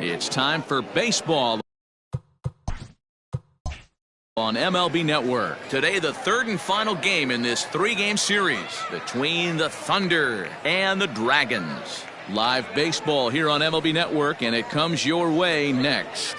It's time for baseball on MLB Network. Today, the third and final game in this three-game series between the Thunder and the Dragons. Live baseball here on MLB Network, and it comes your way next.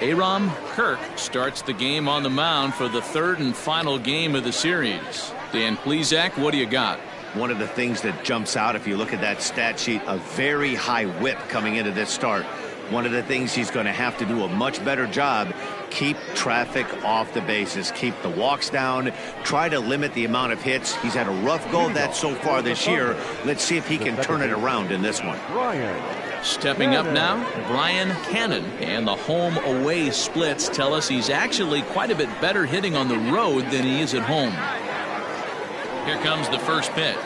Aram Kirk starts the game on the mound for the third and final game of the series. Dan Plesac, what do you got? One of the things that jumps out if you look at that stat sheet, a very high whip coming into this start. One of the things he's going to have to do a much better job, keep traffic off the bases, keep the walks down, try to limit the amount of hits. He's had a rough go of that so far this year. Let's see if he can turn it around in this one. Stepping up now, Brian Cannon, and the home-away splits tell us he's actually quite a bit better hitting on the road than he is at home. Here comes the first pitch.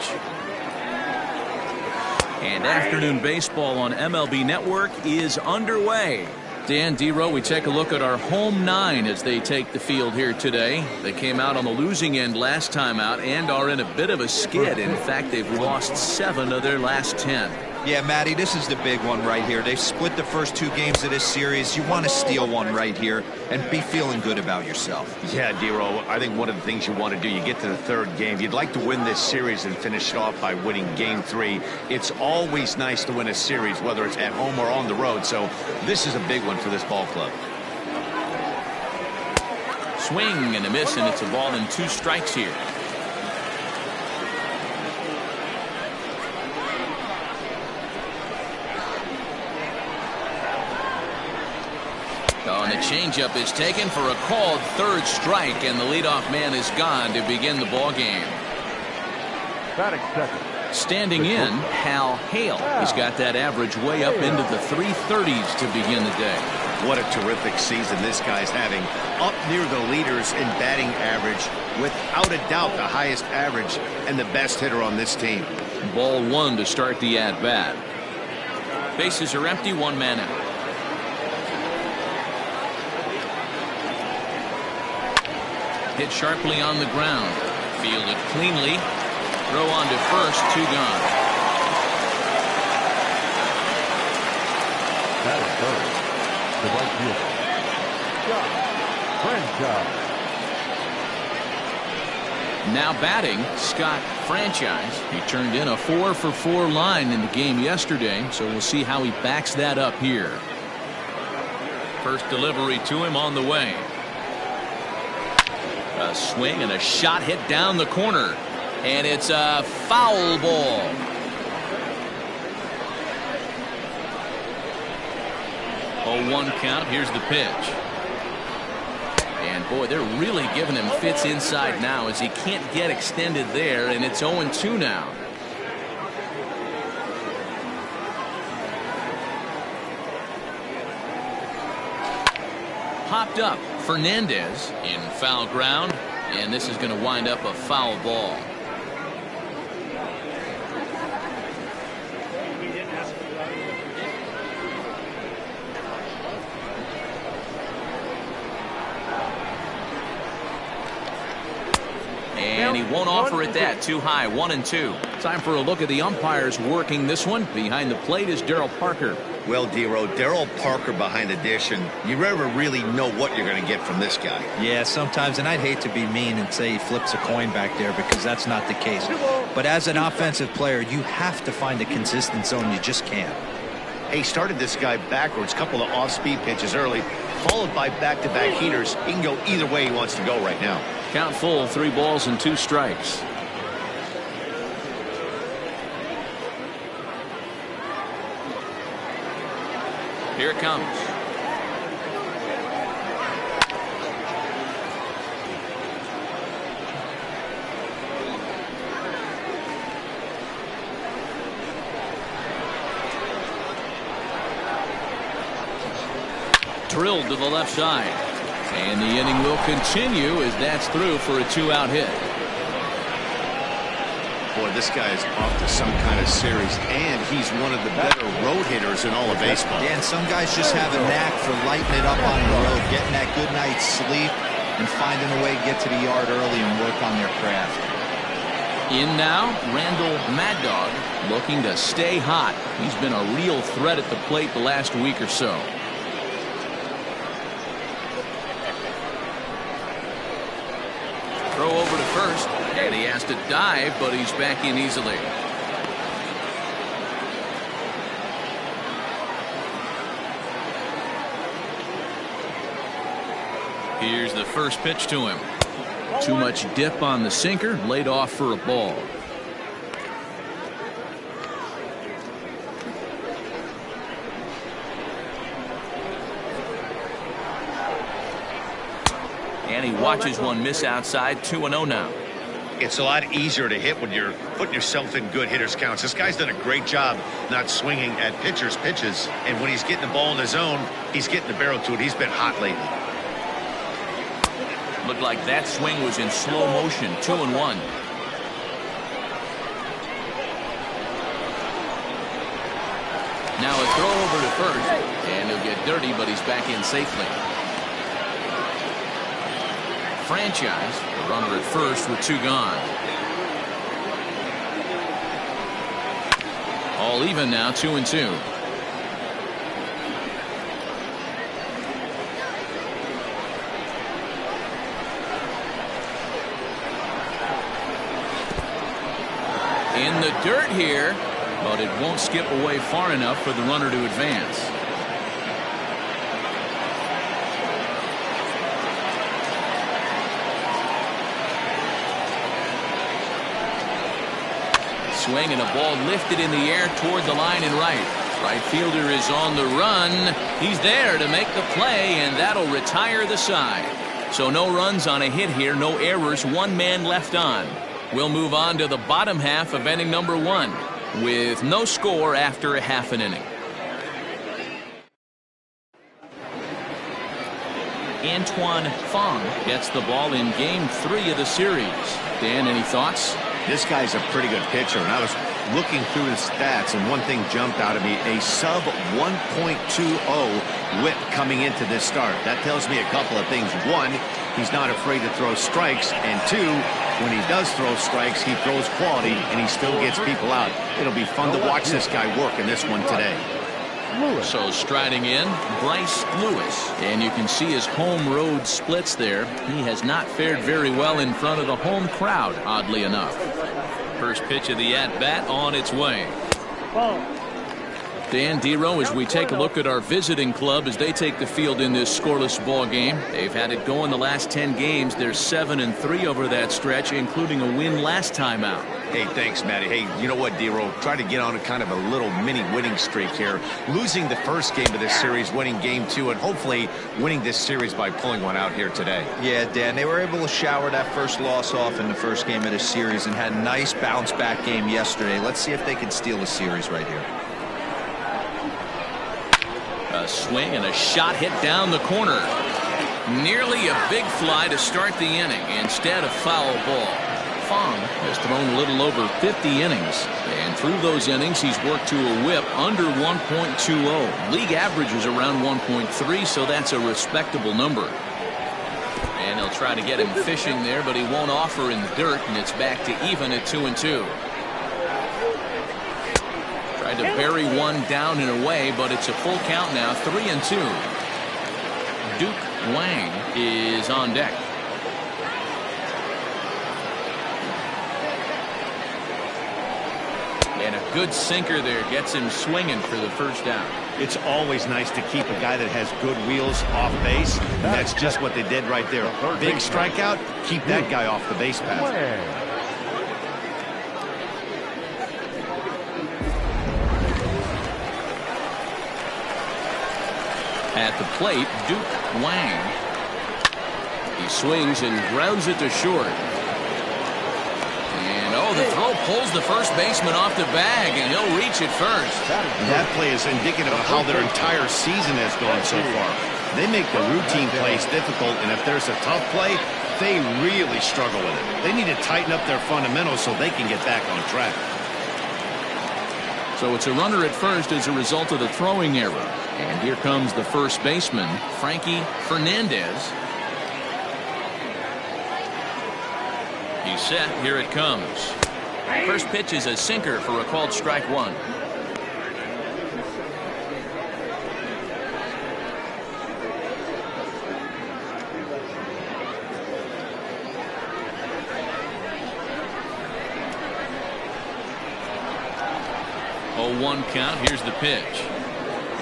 And afternoon baseball on MLB Network is underway. Dan Dero, we take a look at our home nine as they take the field here today. They came out on the losing end last time out and are in a bit of a skid. In fact, they've lost 7 of their last 10. Yeah, Matty, this is the big one right here. They've split the first 2 games of this series. You want to steal one right here and be feeling good about yourself. Yeah, Dero, I think one of the things you want to do, you get to the third game, you'd like to win this series and finish it off by winning game 3. It's always nice to win a series, whether it's at home or on the road. So this is a big one for this ball club. Swing and a miss, and it's a ball and 2 strikes here. Oh, and the changeup is taken for a called third strike, and the leadoff man is gone to begin the ball game. Standing in, Hal Hale. He's got that average way up into the 330s to begin the day. What a terrific season this guy's having. Up near the leaders in batting average, without a doubt the highest average and the best hitter on this team. Ball 1 to start the at-bat. Bases are empty, 1 man out. Hit sharply on the ground. Fielded cleanly. Throw on to first, 2 gone. That is third. The right fielder, Scott Franchise. Now batting, Scott Franchise. He turned in a 4-for-4 line in the game yesterday, so we'll see how he backs that up here. First delivery to him on the way. A swing and a shot hit down the corner, and it's a foul ball. Oh, 1 count. Here's the pitch. And boy, they're really giving him fits inside now as he can't get extended there, and it's 0-2 now. Popped up. Fernandez in foul ground, and this is going to wind up a foul ball. And he won't offer it that. Too high. 1-2. Time for a look at the umpires working this one. Behind the plate is Darryl Parker. Well, Dero, Darryl Parker behind the dish, and you never really know what you're going to get from this guy. Yeah, sometimes, and I'd hate to be mean and say he flips a coin back there because that's not the case. But as an offensive player, you have to find a consistent zone. You just can't. He started this guy backwards, couple of off-speed pitches early, followed by back-to-back heaters. He can go either way he wants to go right now. Count full, 3 balls and 2 strikes. Here it comes. Drilled to the left side. And the inning will continue as that's through for a 2-out hit. Boy, this guy is off to some kind of series, and he's one of the better road hitters in all of baseball. Yeah, and some guys just have a knack for lighting it up on the road, getting that good night's sleep, and finding a way to get to the yard early and work on their craft. In now, Randall Mad Dog looking to stay hot. He's been a real threat at the plate the last week or so. Throw over to first, and he has to dive, but he's back in easily. Here's the first pitch to him. Too much dip on the sinker, laid off for a ball. And he watches one miss outside. 2-0 now. It's a lot easier to hit when you're putting yourself in good hitters counts. This guy's done a great job not swinging at pitchers' pitches, and when he's getting the ball in the zone, he's getting the barrel to it. He's been hot lately. Looked like that swing was in slow motion. 2-1. Now a throw over to first, and he'll get dirty, but he's back in safely. Franchise, the runner at first with 2 gone. All even now, 2-2. In the dirt here, but it won't skip away far enough for the runner to advance. Swing and a ball lifted in the air toward the line and right. Right fielder is on the run. He's there to make the play, and that'll retire the side. So no runs on a hit here, no errors, 1 man left on. We'll move on to the bottom half of inning number 1 with no score after a half an inning. Antoine Fong gets the ball in game 3 of the series. Dan, any thoughts? This guy's a pretty good pitcher, and I was looking through his stats, and one thing jumped out at me: a sub 1.20 whip coming into this start. That tells me a couple of things. 1, he's not afraid to throw strikes, and 2, when he does throw strikes, he throws quality, and he still gets people out. It'll be fun to watch this guy work in this one today. So striding in, Bryce Lewis, and you can see his home road splits there. He has not fared very well in front of the home crowd, oddly enough. First pitch of the at-bat on its way. Dan Dero, as we take a look at our visiting club as they take the field in this scoreless ball game. They've had it going the last 10 games. They're 7-3 over that stretch, including a win last time out. Hey, thanks, Matty. Hey, you know what, Dero? Try to get on a kind of a little mini winning streak here. Losing the first game of this series, winning game 2, and hopefully winning this series by pulling one out here today. Yeah, Dan, they were able to shower that first loss off in the first game of this series and had a nice bounce back game yesterday. Let's see if they can steal the series right here. A swing and a shot hit down the corner. Nearly a big fly to start the inning. Instead, a foul ball. Fong has thrown a little over 50 innings, and through those innings he's worked to a whip under 1.20. League average is around 1.3, so that's a respectable number. And they'll try to get him fishing there, but he won't offer in the dirt, and it's back to even at 2-2. Tried to bury one down and away, but it's a full count now, 3-2. Duke Wang is on deck. And a good sinker there gets him swinging for the first down. It's always nice to keep a guy that has good wheels off base, and that's just what they did right there. Big strikeout, keep that guy off the base path. At the plate, Duke Wang. He swings and grounds it to short. And oh, the throw pulls the first baseman off the bag, and he'll reach it first. That play is indicative of how their entire season has gone so far. They make the routine plays difficult, and if there's a tough play, they really struggle with it. They need to tighten up their fundamentals so they can get back on track. So it's a runner at first as a result of the throwing error. And here comes the first baseman, Frankie Fernandez. Set, here it comes. First pitch is a sinker for a called strike one. Oh, 1 count. Here's the pitch.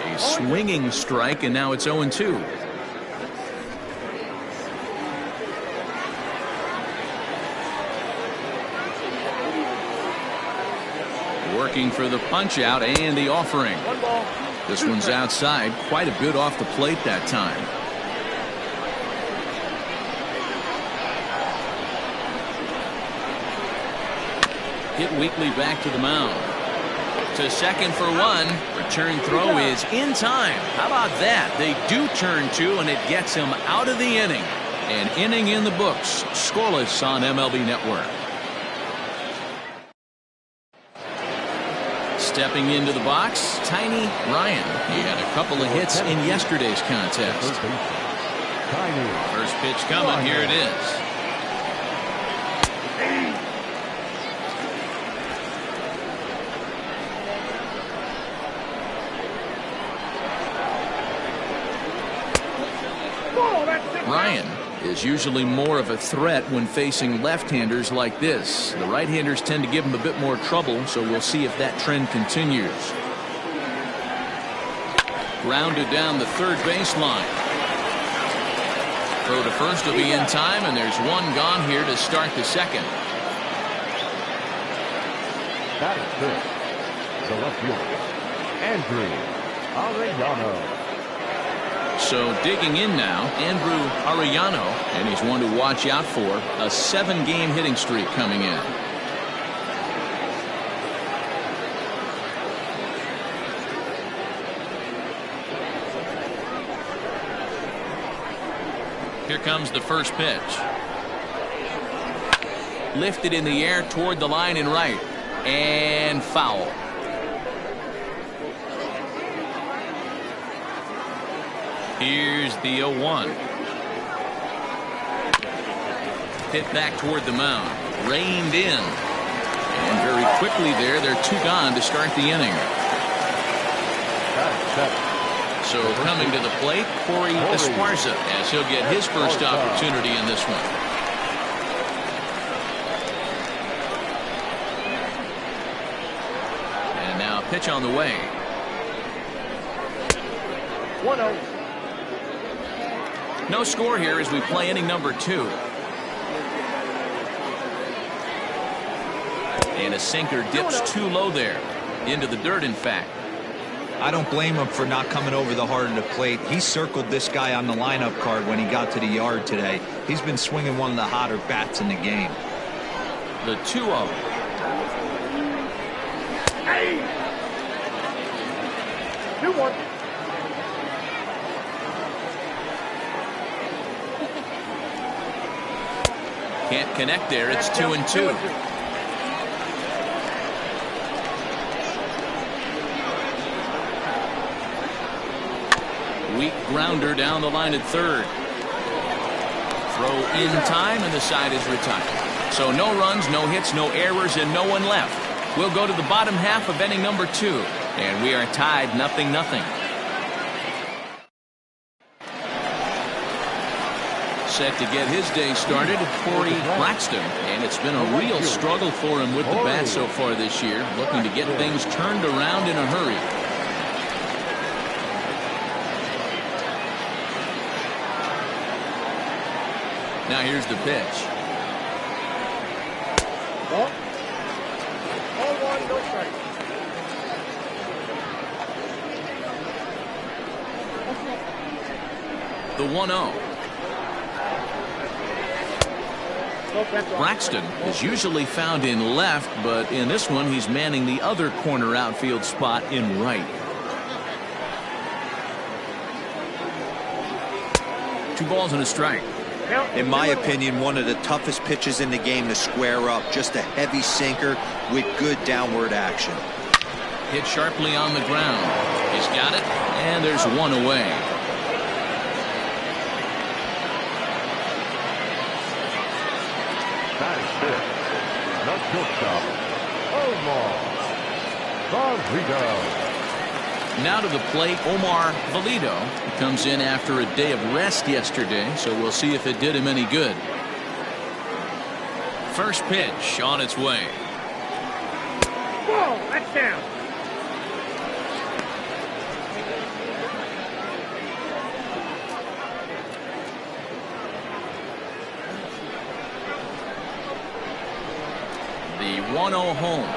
A swinging strike, and now it's 0-2. Working for the punch out and the offering. This one's outside, quite a bit off the plate that time. Hit weakly back to the mound. To second for one. Return throw is in time. How about that? They do turn two, and it gets him out of the inning. An inning in the books. Scoreless on MLB Network. Stepping into the box, Tiny Ryan. He had a couple of hits in yesterday's contest. First pitch coming. Here it is. Ryan is usually more of a threat when facing left-handers like this. The right-handers tend to give him a bit more trouble, so we'll see if that trend continues. Grounded down the third baseline. Throw to first will be in time, and there's one gone here to start the second. That is good. The left fielder, Andrew Arellano. So digging in now, Andrew Arellano, and he's one to watch out for. A 7-game hitting streak coming in. Here comes the first pitch. Lifted in the air toward the line and right. And foul. Here's the 0-1. Hit back toward the mound. Reined in. And very quickly there, they're 2 gone to start the inning. So coming to the plate, Corey Esparza, as he'll get his first opportunity in this one. And now pitch on the way. 1-0. No score here as we play inning number 2. And a sinker dips too low there. Into the dirt, in fact. I don't blame him for not coming over the heart of the plate. He circled this guy on the lineup card when he got to the yard today. He's been swinging one of the hotter bats in the game. The 2-0. Hey! 2-1. Can't connect there. It's 2-2. Weak grounder down the line at third. Throw in time, and the side is retired. So no runs, no hits, no errors, and no one left. We'll go to the bottom half of inning number 2, and we are tied 0-0. Set to get his day started, Corey Blackston, and it's been a real struggle for him with the bat so far this year, looking to get things turned around in a hurry. Now here's the pitch. 0-1, no strike. The 1-0. Braxton is usually found in left, but in this one he's manning the other corner outfield spot in right. 2 balls and a strike. In my opinion, one of the toughest pitches in the game to square up. Just a heavy sinker with good downward action. Hit sharply on the ground. He's got it, and there's one away. That is good. shortstop, Omar Valido. Now to the plate, Omar Valido. He comes in after a day of rest yesterday, so we'll see if it did him any good. First pitch on its way. Ball, that's down. The 1-0 home.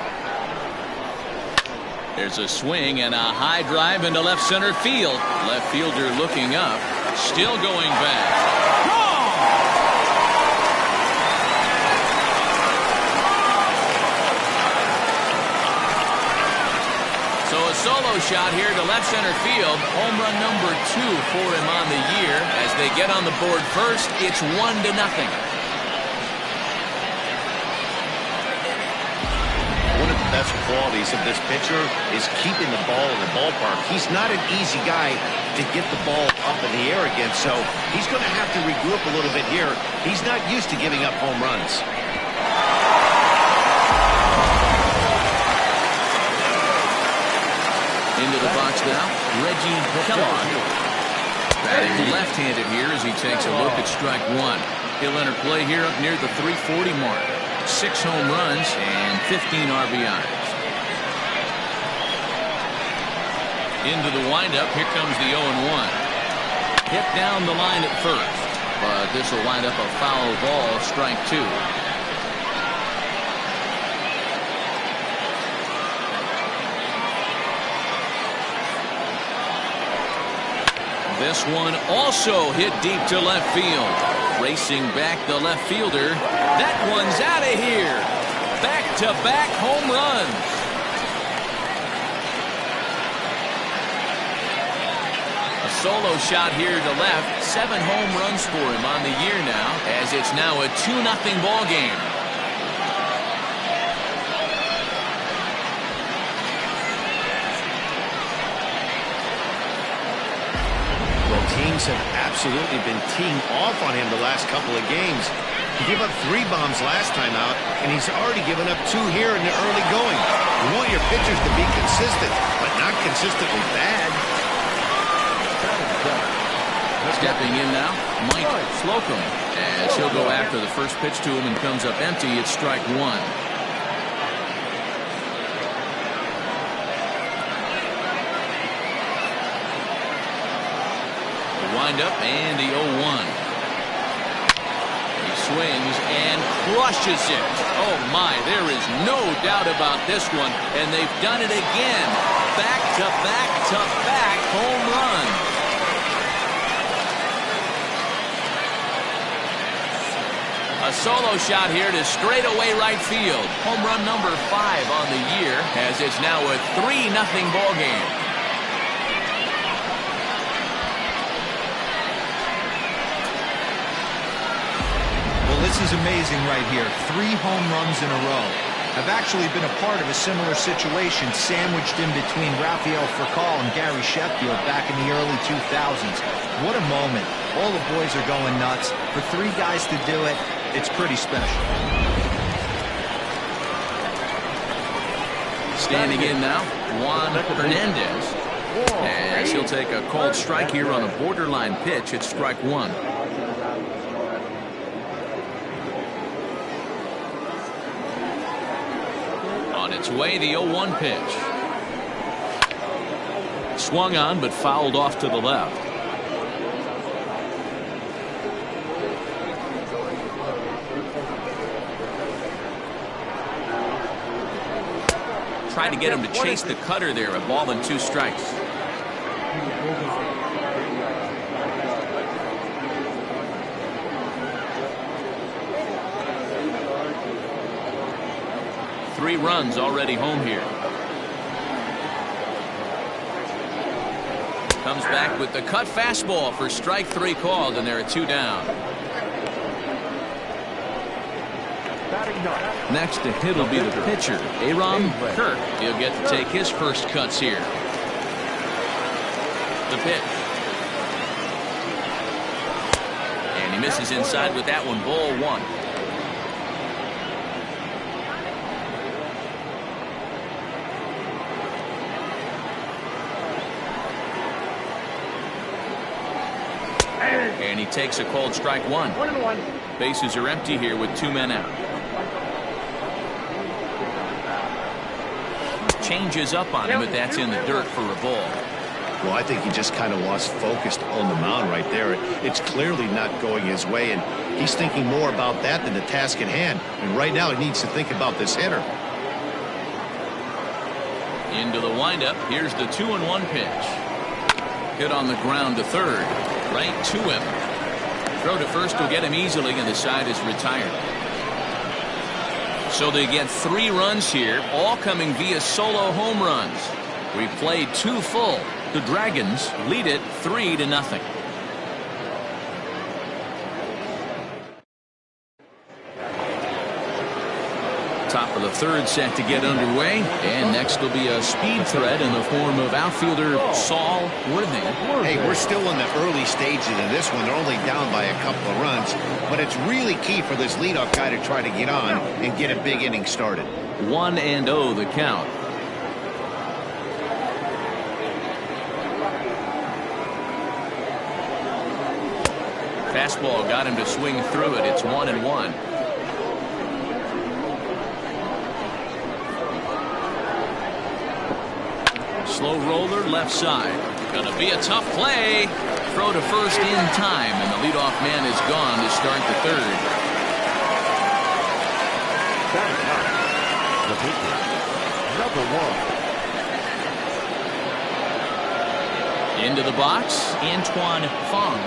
There's a swing and a high drive into left center field. Left fielder looking up, still going back. Wrong! So a solo shot here to left center field. Home run number 2 for him on the year. As they get on the board first, it's 1-0. Best qualities of this pitcher is keeping the ball in the ballpark. He's not an easy guy to get the ball up in the air against, so he's going to have to regroup a little bit here. He's not used to giving up home runs. Into the box now, Reggie Kellogg. Batting left-handed here as he takes a look at strike 1. He'll enter play here up near the 340 mark. 6 home runs and 15 RBIs. Into the windup. Here comes the 0-1. Hit down the line at first, but this will wind up a foul ball, strike 2. This one also hit deep to left field. Racing back the left fielder. That one's out of here. Back-to-back home runs. A solo shot here to left. 7 home runs for him on the year now, as it's now a 2-0 ball game. Teams have absolutely been teeing off on him the last couple of games. He gave up 3 bombs last time out, and he's already given up 2 here in the early going. You want your pitchers to be consistent, but not consistently bad. Stepping in now, Mike Slocum, as he'll go after the first pitch to him and comes up empty. It's strike 1. Up and the 0-1. He swings and crushes it. Oh my, there is no doubt about this one, and they've done it again. Back to back to back home run. A solo shot here to straightaway right field. Home run number 5 on the year, as it's now a 3-0 ball game. This is amazing right here. 3 home runs in a row. I've actually been a part of a similar situation sandwiched in between Rafael Furcal and Gary Sheffield back in the early 2000s. What a moment. All the boys are going nuts. For 3 guys to do it, it's pretty special. Standing in now, Juan Hernandez. As he'll take a called strike here on a borderline pitch. It's strike 1. Its way, the 0-1 pitch. Swung on, but fouled off to the left. Tried to get him to chase the cutter there. A ball and 2 strikes. Three runs already home here. Comes back with the cut fastball for strike 3 called, and there are 2 down. Next to hit will be the pitcher, Aram Kirk. He'll get to take his first cuts here. The pitch. And he misses inside with that one, ball 1. And he takes a called strike one. 1-1. Bases are empty here with 2 men out. Changes up on him, but that's in the dirt for a ball. Well, I think he just kind of lost focus on the mound right there. It's clearly not going his way, and he's thinking more about that than the task at hand. And right now he needs to think about this hitter. Into the windup. Here's the 2-1 pitch. Hit on the ground to third. Right to him. Throw to first will get him easily, and the side is retired. So they get 3 runs here, all coming via solo home runs. We've played 2 full. The Dragons lead it 3-0. Top of the third set to get underway, and next will be a speed threat in the form of outfielder Saul Worthing. Hey, we're still in the early stages of this one. They're only down by a couple of runs, but it's really key for this leadoff guy to try to get on and get a big inning started. 1-0 the count. Fastball got him to swing through it. It's 1-1. Slow roller left side. Gonna be a tough play. Throw to first in time, and the leadoff man is gone to start the third. The pitcher, number 1. Into the box, Antoine Fong.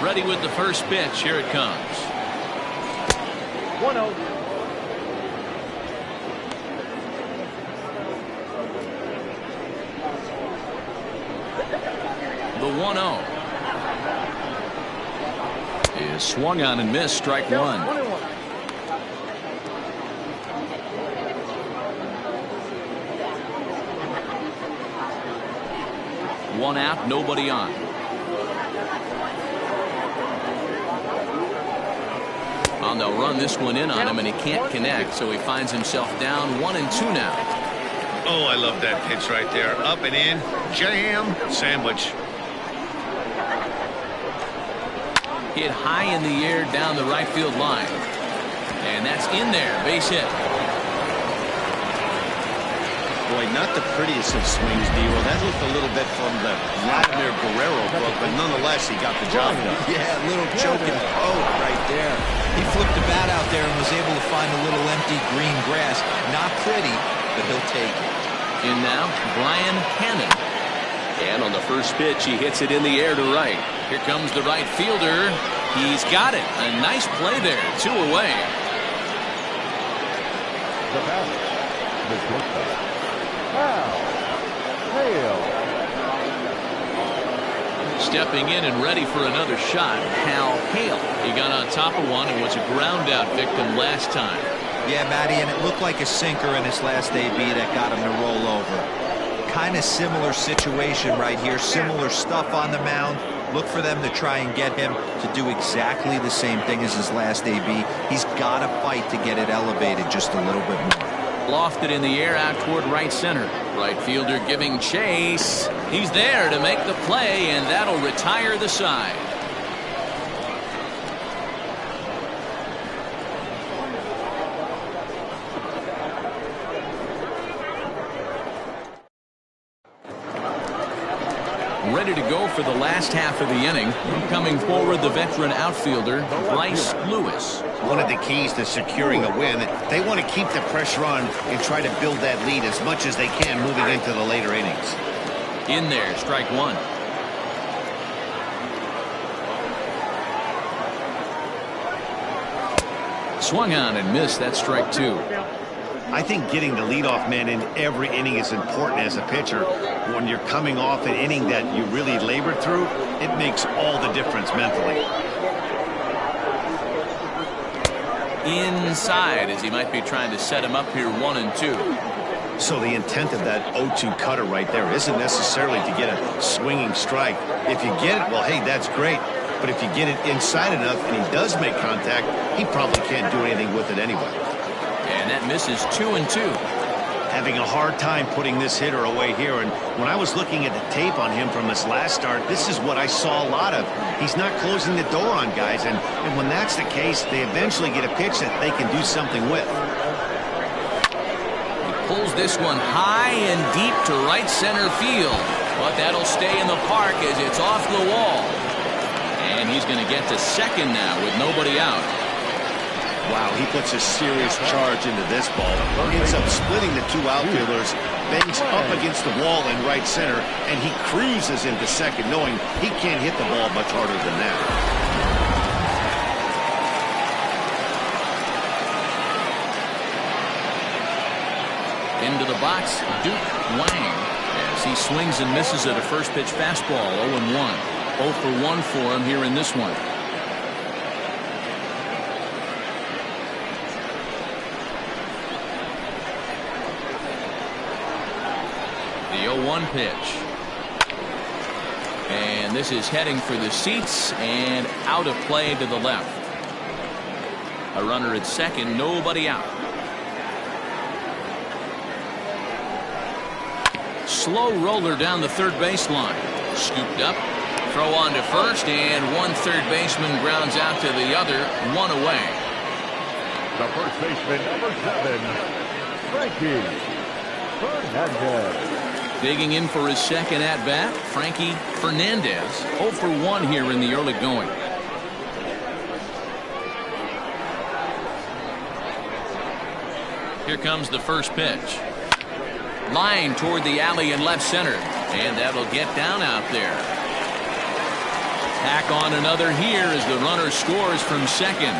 Ready with the first pitch. Here it comes. 1-0. The 1-0 is swung on and missed. Strike one. 1-1. One out, nobody on. And they'll run this one in on him, and he can't connect, so he finds himself down 1-2 now. Oh, I love that pitch right there. Up and in, jam, sandwich. Hit high in the air down the right field line. And that's in there, base hit. Boy, not the prettiest of swings, D-Roll. That looked a little bit from the Vladimir Guerrero book, but nonetheless, he got the job done. Yeah, a little choking poke right there. He flipped the bat out there and was able to find a little empty green grass. Not pretty, but he'll take it. In now, Brian Hannon. And on the first pitch, he hits it in the air to right. Here comes the right fielder. He's got it. A nice play there. 2 away. The batter, the shortstop. Wow. Hail. Stepping in and ready for another shot, Hal Hale. He got on top of one and was a ground out victim last time. Yeah, Matty, and it looked like a sinker in his last AB that got him to roll over. Kind of similar situation right here. Similar stuff on the mound. Look for them to try and get him to do exactly the same thing as his last AB. He's got to fight to get it elevated just a little bit more. Lofted in the air out toward right center. Right fielder giving chase. He's there to make the play, and that'll retire the side. Ready to go for the last half of the inning. Coming forward, the veteran outfielder, Bryce Lewis. One of the keys to securing a win, they want to keep the pressure on and try to build that lead as much as they can moving into the later innings. In there, strike one. Swung on and missed. That's strike two. I think getting the leadoff man in every inning is important as a pitcher. When you're coming off an inning that you really labored through, it makes all the difference mentally. Inside, as he might be trying to set him up here 1-2. So the intent of that 0-2 cutter right there isn't necessarily to get a swinging strike. If you get it, well, hey, that's great. But if you get it inside enough and he does make contact, he probably can't do anything with it anyway. And that misses 2-2. Having a hard time putting this hitter away here. And when I was looking at the tape on him from his last start, this is what I saw a lot of. He's not closing the door on guys. And when that's the case, they eventually get a pitch that they can do something with. He pulls this one high and deep to right center field. But that'll stay in the park as it's off the wall. And he's going to get to second now with nobody out. Wow, he puts a serious charge into this ball. Ends up splitting the two outfielders, bangs up against the wall in right center, and he cruises into second, knowing he can't hit the ball much harder than that. Into the box, Duke Wang, as he swings and misses at a first pitch fastball. 0-1. 0 for 1 for him here in this one. The 0-1 pitch. And this is heading for the seats and out of play to the left. A runner at second, nobody out. Slow roller down the third baseline. Scooped up. Throw on to first, and one third baseman grounds out to the other, one away. The first baseman, number 7, Frankie Fernandez. Digging in for his second at-bat, Frankie Fernandez. 0 for 1 here in the early going. Here comes the first pitch. Line toward the alley in left center, and that'll get down out there. Tack on another here as the runner scores from second.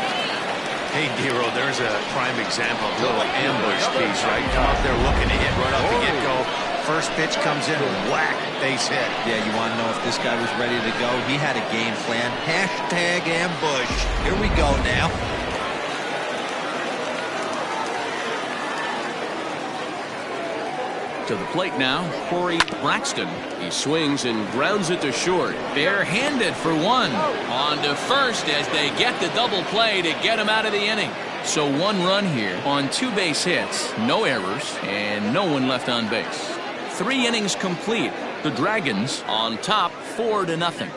Hey, Dero, there's a prime example of a little ambush piece, right? Come up there looking to hit right off the get-go. First pitch comes in, whack, base hit. Yeah, you want to know if this guy was ready to go? He had a game plan. Hashtag ambush. Here we go now. To the plate now, Corey Braxton. He swings and grounds it to short. Barehanded for one. On to first as they get the double play to get him out of the inning. So one run here on 2 base hits, no errors, and no one left on base. 3 innings complete. The Dragons on top 4-0.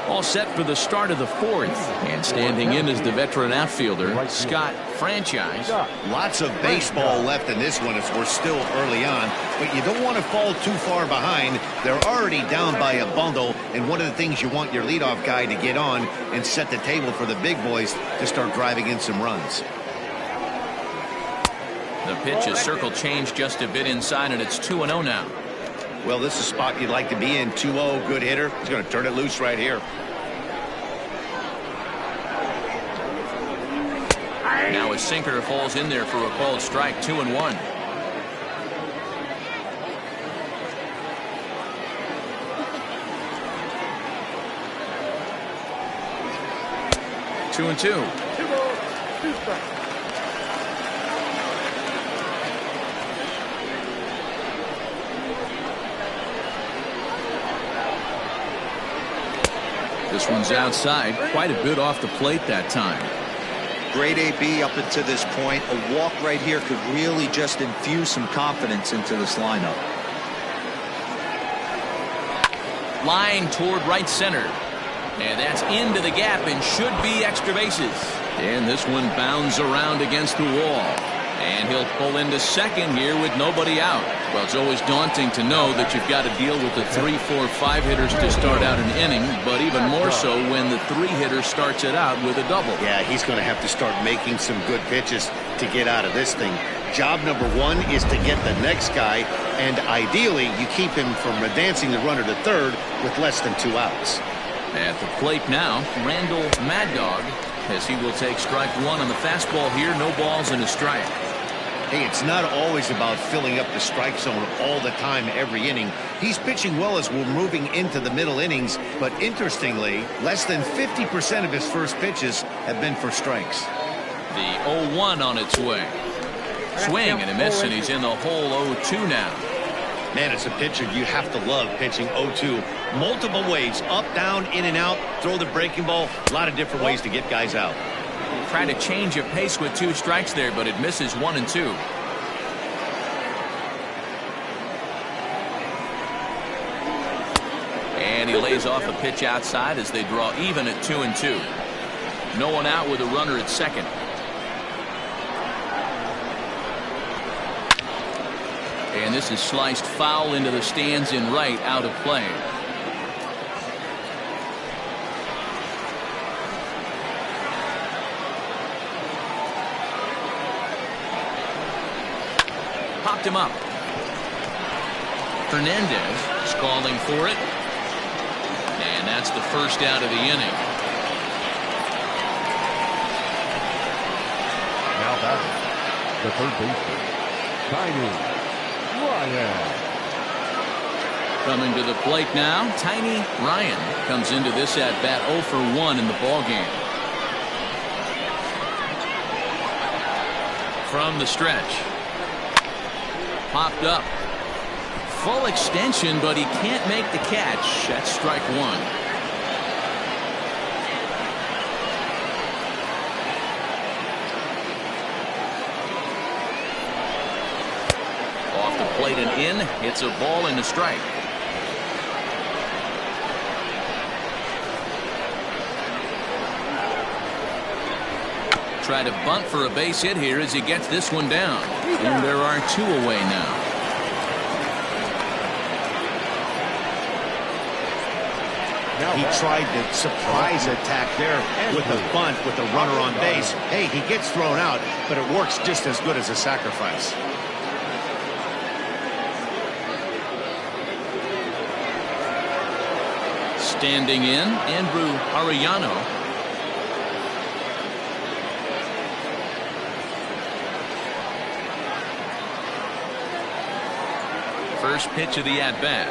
All set for the start of the 4th, and standing in is the veteran outfielder Scott Franchise. Lots of baseball left in this one as we're still early on, but you don't want to fall too far behind. They're already down by a bundle, and one of the things you want your leadoff guy to get on and set the table for the big boys to start driving in some runs. The pitch is circle change just a bit inside, and it's 2-0 now. Well, this is a spot you'd like to be in. 2-0, good hitter. He's going to turn it loose right here. Now his sinker falls in there for a called strike. 2-1. Two and two. This one's outside. Quite a bit off the plate that time. Great AB up until this point. A walk right here could really just infuse some confidence into this lineup. Line toward right center. And that's into the gap and should be extra bases. And this one bounds around against the wall. And he'll pull into second here with nobody out. Well, it's always daunting to know that you've got to deal with the 3, 4, 5 hitters to start out an inning, but even more so when the 3 hitter starts it out with a double. Yeah, he's going to have to start making some good pitches to get out of this thing. Job number 1 is to get the next guy, and ideally you keep him from advancing the runner to third with less than 2 outs. At the plate now, Randall Mad Dog, as he will take strike 1 on the fastball here. No balls and a strike. Hey, it's not always about filling up the strike zone all the time every inning. He's pitching well as we're moving into the middle innings, but interestingly, less than 50% of his first pitches have been for strikes. The 0-1 on its way. Swing and a miss, and he's in the hole. 0-2 now. Man, it's a pitcher you have to love pitching 0-2. Multiple ways, up, down, in and out, throw the breaking ball. A lot of different ways to get guys out. Try to change of pace with 2 strikes there, but it misses 1 and 2. And he lays off a pitch outside as they draw even at 2 and 2. No one out with a runner at second. And this is sliced foul into the stands in right, out of play. Popped him up. Hernandez calling for it. And that's the first out of the inning. Now batting, the third baseman, Tiny Ryan. Coming to the plate now, Tiny Ryan comes into this at bat 0 for 1 in the ball game. From the stretch. Popped up. Full extension, but he can't make the catch. That's strike 1. Off the plate and in. It's a ball and a strike. Try to bunt for a base hit here as he gets this one down. And there are 2 away now. He tried the surprise attack there with the bunt with the runner on base. Hey, he gets thrown out, but it works just as good as a sacrifice. Standing in, Andrew Arellano. First pitch of the at-bat.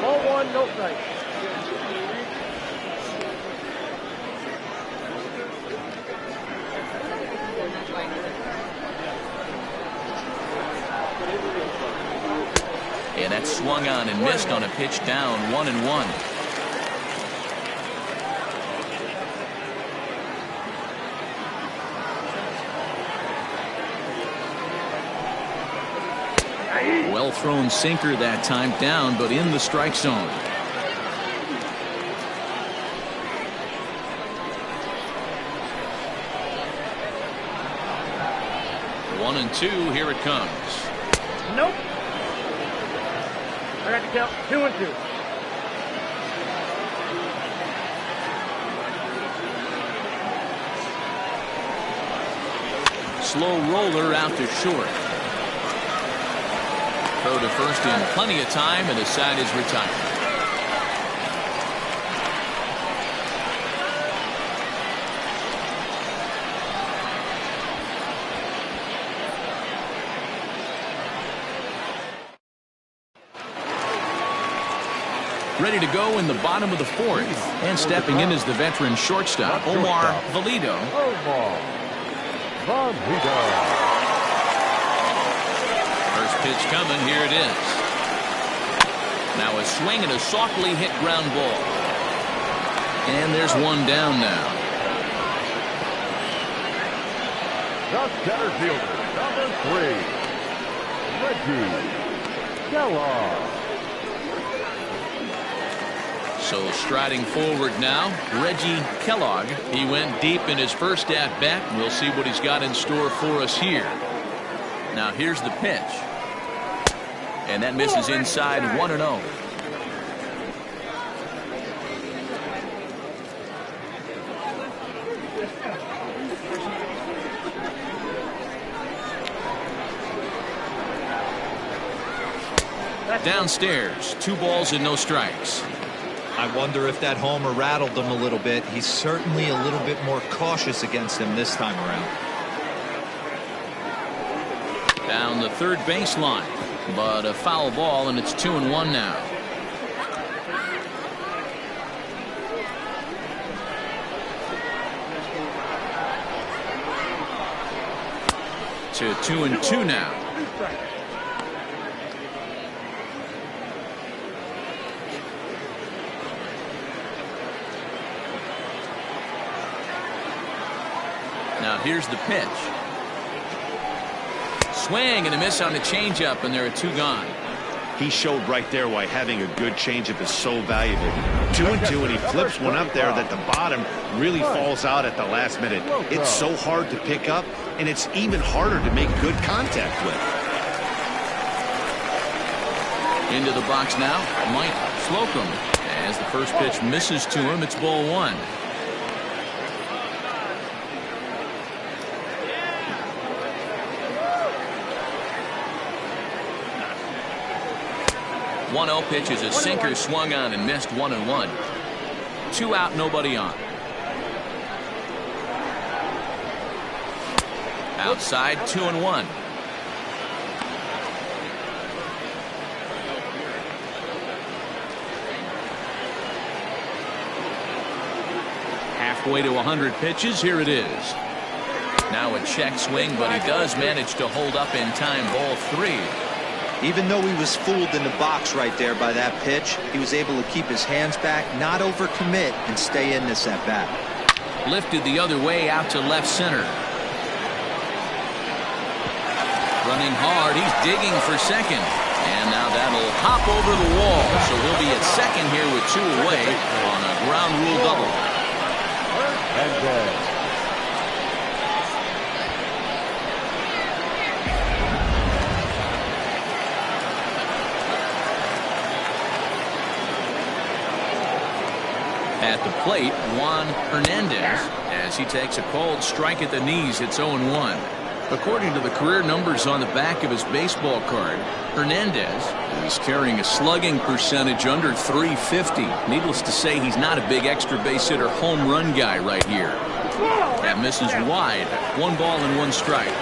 Ball 1, no strike. And that swung on and missed on a pitch down 1-1. Well thrown sinker that time, down but in the strike zone. One and 2, here it comes. Nope. I got to count 2 and 2. Slow roller out to short. Throw to first in plenty of time, and his side is retired. Ready to go in the bottom of the 4th. And stepping in is the veteran shortstop, Omar Valido. Omar Valido. First pitch coming, here it is. Now a swing and a softly hit ground ball. And there's one down now. The center fielder, number 3, Reggie Kellogg. So striding forward now, Reggie Kellogg. He went deep in his first at-bat. We'll see what he's got in store for us here. Now here's the pitch. And that misses inside 1-0. Downstairs, 2 balls and no strikes. I wonder if that homer rattled him a little bit. He's certainly a little bit more cautious against him this time around. Down the third baseline, but a foul ball, and it's 2-1 now. To 2-2 now. Now here's the pitch. Swing and a miss on the changeup, and there are 2 gone. He showed right there why having a good changeup is so valuable. 2-2, and he flips one up there that the bottom really falls out at the last minute. It's so hard to pick up, and it's even harder to make good contact with. Into the box now, Mike Slocum. As the first pitch misses to him, it's ball 1. One-0 pitch is a sinker, swung on and missed. 1-1. 2 out, nobody on. Outside, 2-1. Halfway to 100 pitches. Here it is. Now a check swing, but he does manage to hold up in time. Ball 3. Even though he was fooled in the box right there by that pitch, he was able to keep his hands back, not overcommit, and stay in this at bat. Lifted the other way out to left center. Running hard, he's digging for second. And now that'll hop over the wall. So he'll be at second here with 2 away on a ground rule double. And dead. At the plate, Juan Hernandez, as he takes a cold strike at the knees. It's 0-1. According to the career numbers on the back of his baseball card, Hernandez is carrying a slugging percentage under .350. Needless to say, he's not a big extra base hitter home run guy right here. That misses wide. 1 ball and 1 strike.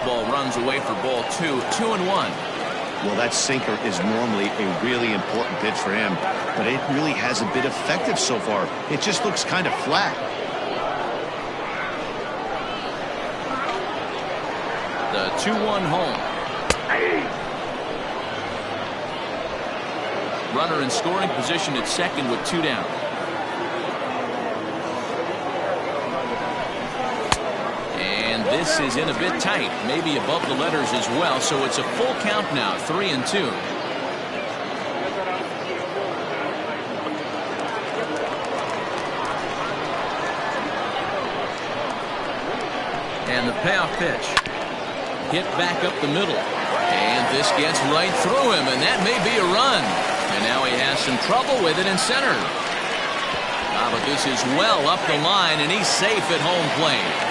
Ball runs away for ball 2. 2-1. Well, that sinker is normally a really important pitch for him, but it really hasn't been effective so far. It just looks kind of flat. The 2-1 home. Runner in scoring position at second with 2 down. This is in a bit tight, maybe above the letters as well, so it's a full count now, 3-2. And the payoff pitch. Hit back up the middle. And this gets right through him, and that may be a run. And now he has some trouble with it in center. But this is well up the line, and he's safe at home plate.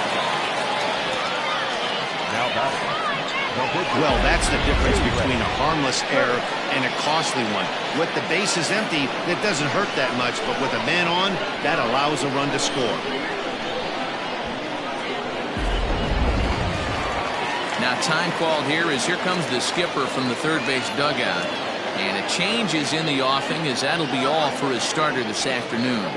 Well, that's the difference between a harmless error and a costly one. With the bases empty, it doesn't hurt that much, but with a man on, that allows a run to score. Now time called here as here comes the skipper from the third base dugout. And a change is in the offing, as that'll be all for his starter this afternoon.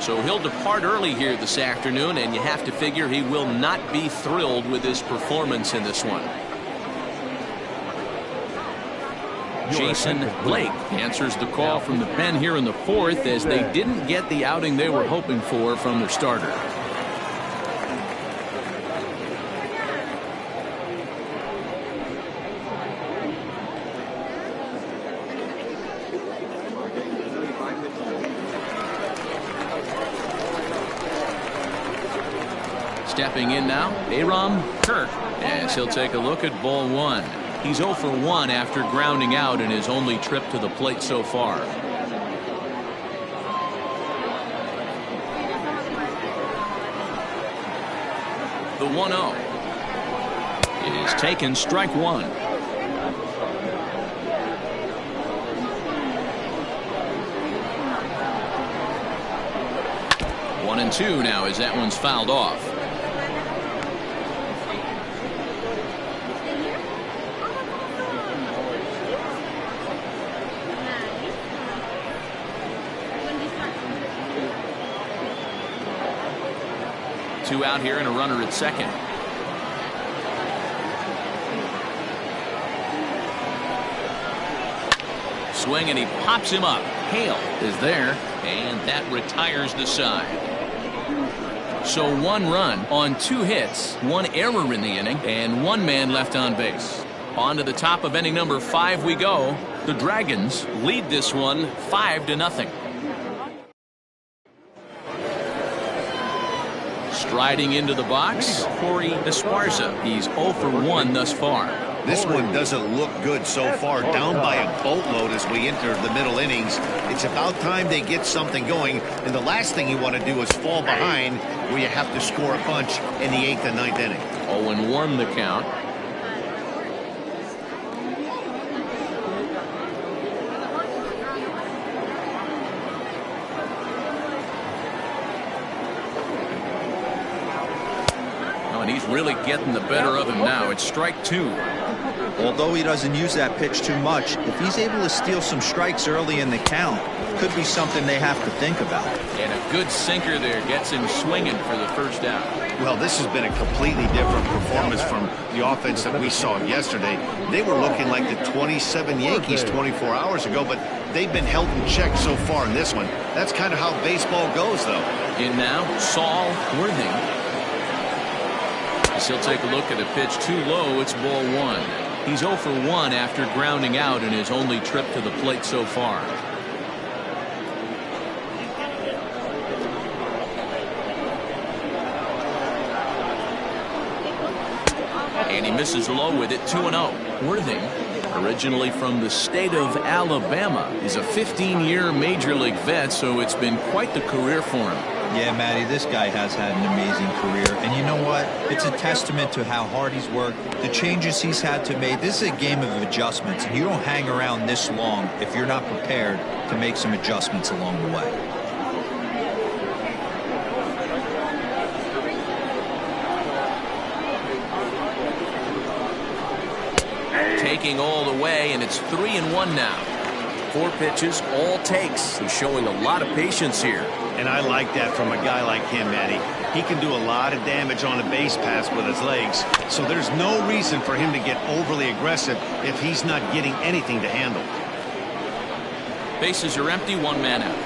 So he'll depart early here this afternoon, and you have to figure he will not be thrilled with his performance in this one. Jason Blake answers the call from the pen here in the 4th, as they didn't get the outing they were hoping for from their starter. Stepping in now, Aram Kirk, as he'll take a look at ball 1. He's 0 for 1 after grounding out in his only trip to the plate so far. The 1-0 is taken, strike 1. 1-2 now as that one's fouled off. Two out here and a runner at second. swing, and he pops him up. Hale is there, and that retires the side. So 1 run on 2 hits, 1 error in the inning, and 1 man left on base. On to the top of inning number 5 we go. The Dragons lead this one 5-0. Striding into the box, Corey Esparza. He's 0 for 1 thus far. This one doesn't look good so far. Down by a boatload as we enter the middle innings. It's about time they get something going. And the last thing you want to do is fall behind where you have to score a bunch in the 8th and 9th inning. 0-1 the count. And he's really getting the better of him now. It's strike 2. Although he doesn't use that pitch too much, if he's able to steal some strikes early in the count, could be something they have to think about. And a good sinker there gets him swinging for the first out. Well, this has been a completely different performance from the offense that we saw yesterday. They were looking like the 27 Yankees 24 hours ago, but they've been held in check so far in this one. That's kind of how baseball goes, though. In now, Saul Worthing. As he'll take a look at a pitch too low, it's ball 1. He's 0 for 1 after grounding out in his only trip to the plate so far. And he misses low with it, 2-0. Worthing, originally from the state of Alabama, is a 15-year major league vet, so it's been quite the career for him. Yeah, Matty, this guy has had an amazing career. And you know what? It's a testament to how hard he's worked, the changes he's had to make. This is a game of adjustments. You don't hang around this long if you're not prepared to make some adjustments along the way. Taking all the way, and it's 3-1 now. 4 pitches, all takes. He's showing a lot of patience here. And I like that from a guy like him, Matty. He can do a lot of damage on a base pass with his legs, so there's no reason for him to get overly aggressive if he's not getting anything to handle. Bases are empty, 1 man out.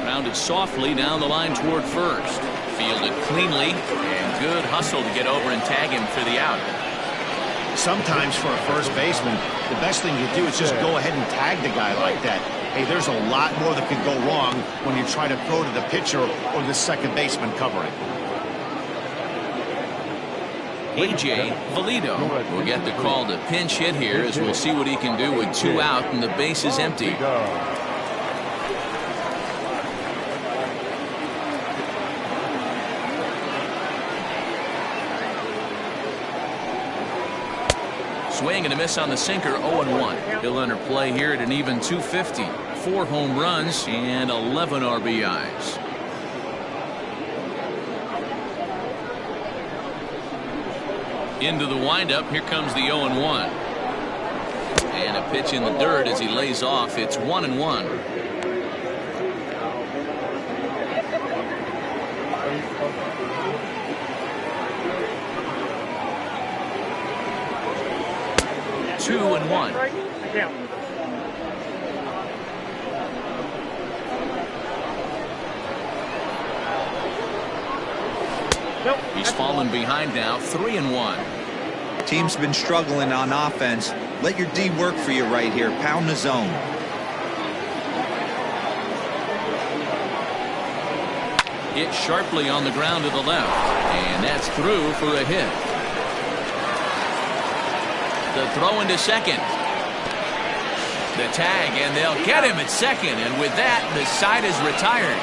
Rounded softly down the line toward first. Fielded cleanly, and good hustle to get over and tag him for the out. Sometimes for a first baseman, the best thing you do is just go ahead and tag the guy like that. Hey, there's a lot more that could go wrong when you try to throw to the pitcher or the second baseman covering. A.J. Valido will get the call to pinch hit here, as we'll see what he can do with 2 out and the base is empty. Swing and a miss on the sinker, 0-1. He'll enter play here at an even 250. 4 home runs and 11 RBIs. Into the windup, here comes the 0-1. And a pitch in the dirt as he lays off. It's 1-1. Two and 1. He's fallen behind now, 3-1. Team's been struggling on offense. Let your D work for you right here. Pound the zone. Hit sharply on the ground to the left, and that's through for a hit. The throw into second. The tag, and they'll get him at second, and with that, the side is retired.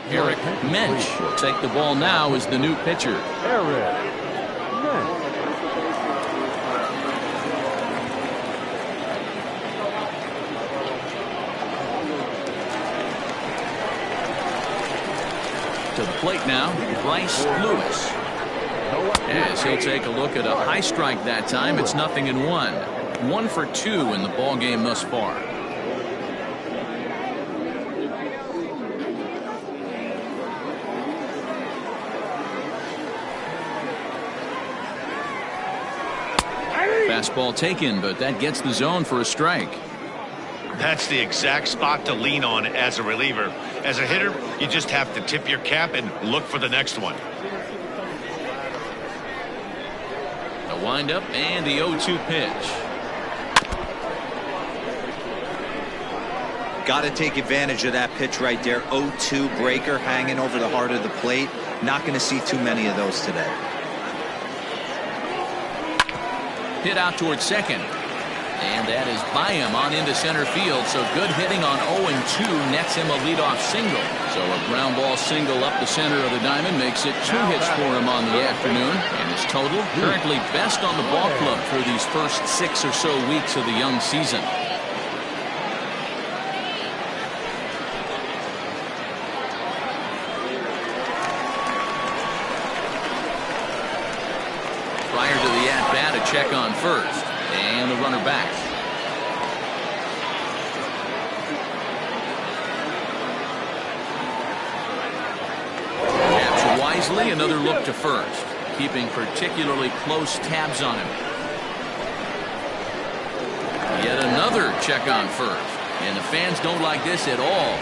Eric Mensch will take the ball now as the new pitcher. Eric Mensch. To the plate now, Bryce Lewis. As he'll take a look at a high strike that time. It's 0-1. 1 for 2 in the ball game thus far. Fastball taken, but that gets the zone for a strike. That's the exact spot to lean on as a reliever. As a hitter, you just have to tip your cap and look for the next one. The windup and the 0-2 pitch. Got to take advantage of that pitch right there. 0-2 breaker hanging over the heart of the plate. Not going to see too many of those today. Hit out towards second. And that is by him on into center field. So good hitting on 0-2 nets him a leadoff single. So a ground ball single up the center of the diamond makes it 2 hits for him on the afternoon. And his total currently best on the ball club for these first 6 or so weeks of the young season. Prior to the at-bat, a check on first. And the runner back. Captured wisely, another look to first. Keeping particularly close tabs on him. Yet another check on first. And the fans don't like this at all.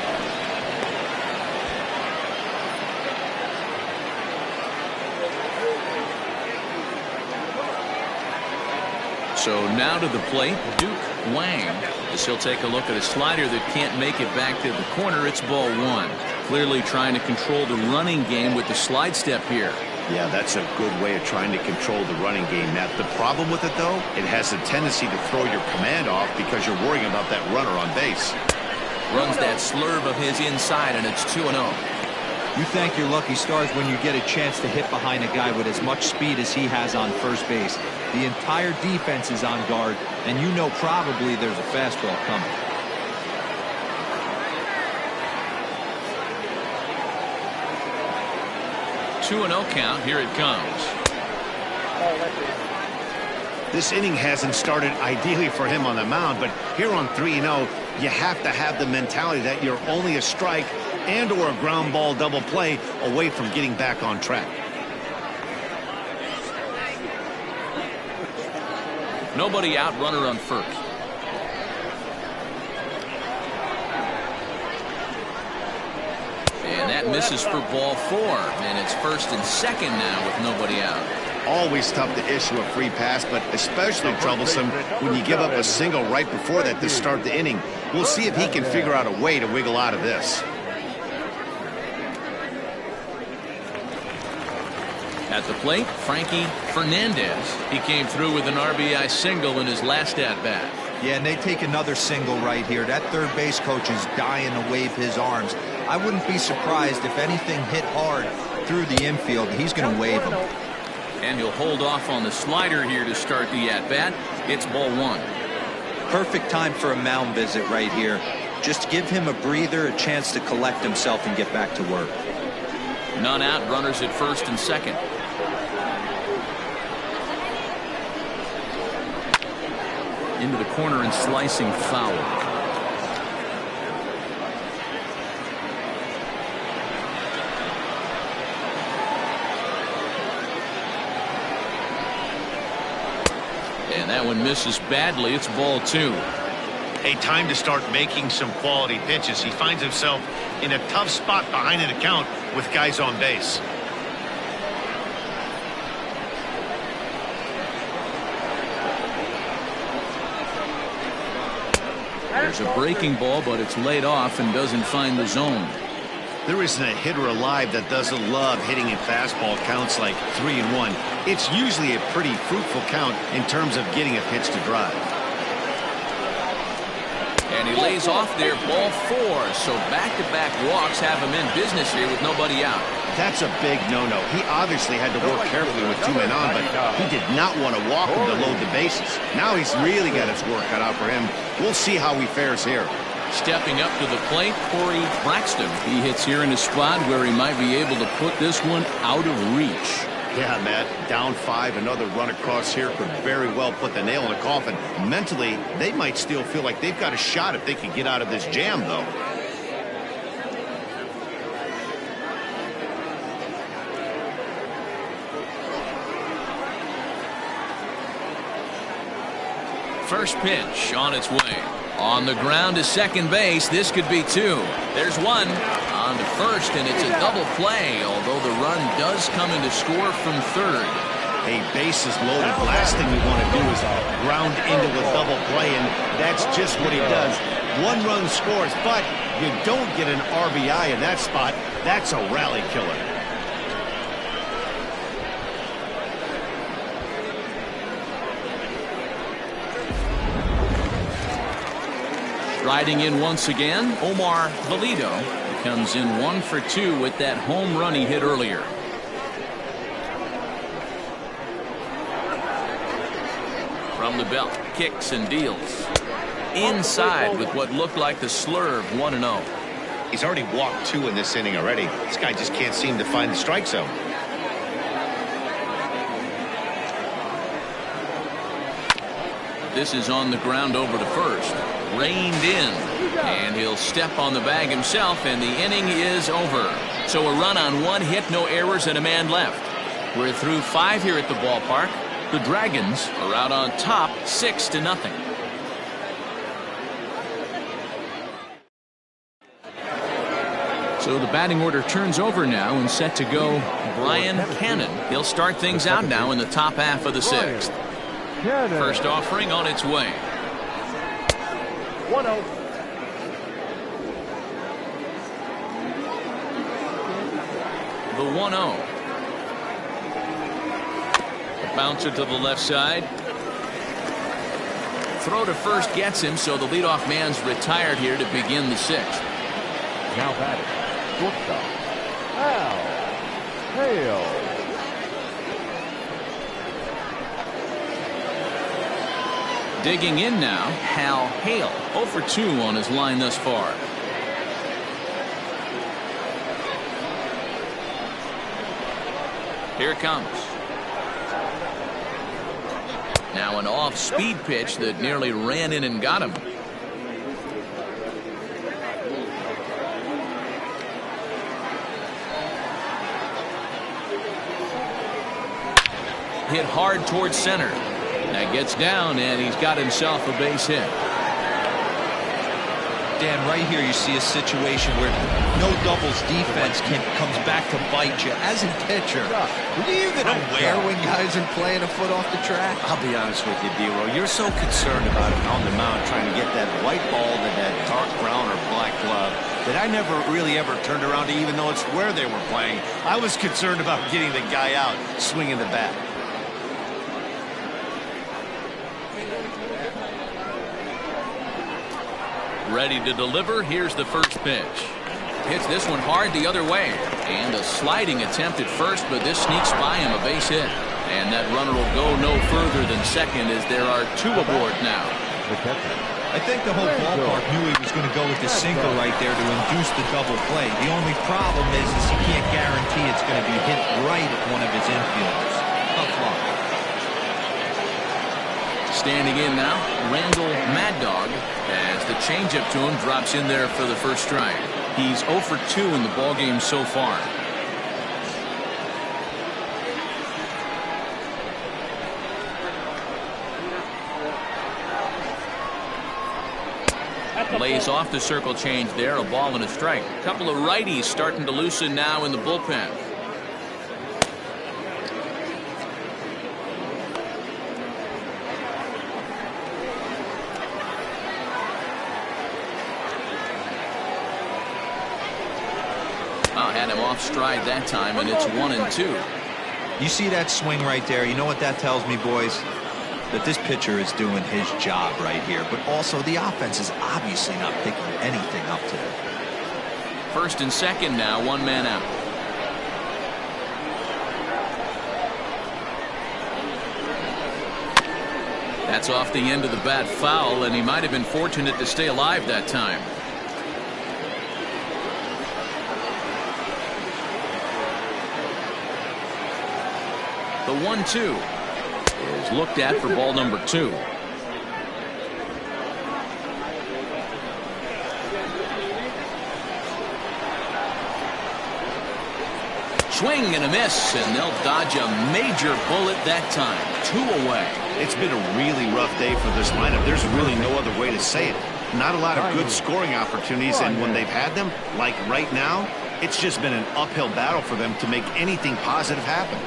So now to the plate, Duke Wang, as he'll take a look at a slider that can't make it back to the corner. It's ball 1. Clearly trying to control the running game with the slide step here. Yeah, that's a good way of trying to control the running game. Now, the problem with it, though, it has a tendency to throw your command off because you're worrying about that runner on base. Runs that slurve of his inside, and it's 2-0. You thank your lucky stars when you get a chance to hit behind a guy with as much speed as he has on first base. The entire defense is on guard, and you know probably there's a fastball coming. Two 2-0 count. Here it comes. This inning hasn't started ideally for him on the mound, but here on 3-0, you have to have the mentality that you're only a strike and or a ground ball double play away from getting back on track. Nobody out, runner on first. And that misses for ball 4, and it's first and second now with nobody out. Always tough to issue a free pass, but especially troublesome when you give up a single right before that to start the inning. We'll see if he can figure out a way to wiggle out of this. At the plate, Frankie Fernandez. He came through with an RBI single in his last at-bat. Yeah, and they take another single right here. That third base coach is dying to wave his arms. I wouldn't be surprised if anything hit hard through the infield. He's going to wave them. And he'll hold off on the slider here to start the at-bat. It's ball 1. Perfect time for a mound visit right here. Just give him a breather, a chance to collect himself and get back to work. None out, runners at first and second. Into the corner and slicing foul. And that one misses badly. It's ball 2. A time to start making some quality pitches. He finds himself in a tough spot behind an account with guys on base. There's a breaking ball, but it's laid off and doesn't find the zone. There isn't a hitter alive that doesn't love hitting in fastball counts like 3-1. It's usually a pretty fruitful count in terms of getting a pitch to drive. And he lays off there, ball 4. So back-to-back walks have him in business here with nobody out. That's a big no-no. He obviously had to work carefully with 2 men on, but he did not want to walk him to load the bases. Now he's really got his work cut out for him. We'll see how he fares here. Stepping up to the plate, Corey Braxton. He hits here in a spot where he might be able to put this one out of reach. Yeah, Matt, down 5, another run across here could very well put the nail in the coffin. Mentally, they might still feel like they've got a shot if they can get out of this jam, though. First pitch on its way. On the ground to second base. This could be 2. There's 1 on to first, and it's a double play, although the run does come in to score from third. Hey, bases loaded. Last thing you want to do is ground into a double play, and that's just what he does. 1 run scores, but you don't get an RBI in that spot. That's a rally killer. Riding in once again, Omar Valido comes in 1 for 2 with that home run he hit earlier. From the belt, kicks and deals. Inside with what looked like the slurve, 1-0. He's already walked 2 in this inning already. This guy just can't seem to find the strike zone. This is on the ground over to first. Reined in, and he'll step on the bag himself, and the inning is over. So a run on 1 hit, no errors, and a man left. We're through 5 here at the ballpark. The Dragons are out on top 6-0. So the batting order turns over now, and set to go Brian Cannon. He'll start things out now in the top half of the 6th. First offering on its way. 1-0. The 1-0. Bouncer to the left side. Throw to first gets him, so the leadoff man's retired here to begin the 6th. Now batting, shortstop, Al Hale. Digging in now, Hal Hale, 0 for 2 on his line thus far. Here it comes. Now an off-speed pitch that nearly ran in and got him. Hit hard towards center. That gets down, and he's got himself a base hit. Dan, right here you see a situation where no doubles defense comes back to bite you. As a pitcher, were you even aware when guys are playing a foot off the track? I'll be honest with you, D-Row. You're so concerned about it on the mound trying to get that white ball to that dark brown or black glove that I never really ever turned around to even notice where they were playing. I was concerned about getting the guy out swinging the bat. Ready to deliver. Here's the first pitch. Hits this one hard the other way. And a sliding attempt at first, but this sneaks by him, a base hit. And that runner will go no further than second as there are 2 aboard now. I think the whole ballpark knew he was going to go with the sinker right there to induce the double play. The only problem is he can't guarantee it's going to be hit right at one of his infielders. Tough luck. Standing in now, Randall Mad Dog, as the changeup to him drops in there for the first strike. He's 0 for 2 in the ballgame so far. Lays off the circle change there, a ball and a strike. A couple of righties starting to loosen now in the bullpen. Had him off stride that time, and it's 1-2. You see that swing right there? You know what that tells me, boys? That this pitcher is doing his job right here, but also the offense is obviously not picking anything up today. First and second now, 1 man out. That's off the end of the bat foul, and he might have been fortunate to stay alive that time. The 1-2 is looked at for ball number 2. Swing and a miss, and they'll dodge a major bullet that time. 2 away. It's been a really rough day for this lineup. There's really no other way to say it. Not a lot of good scoring opportunities, and when they've had them, like right now, it's just been an uphill battle for them to make anything positive happen.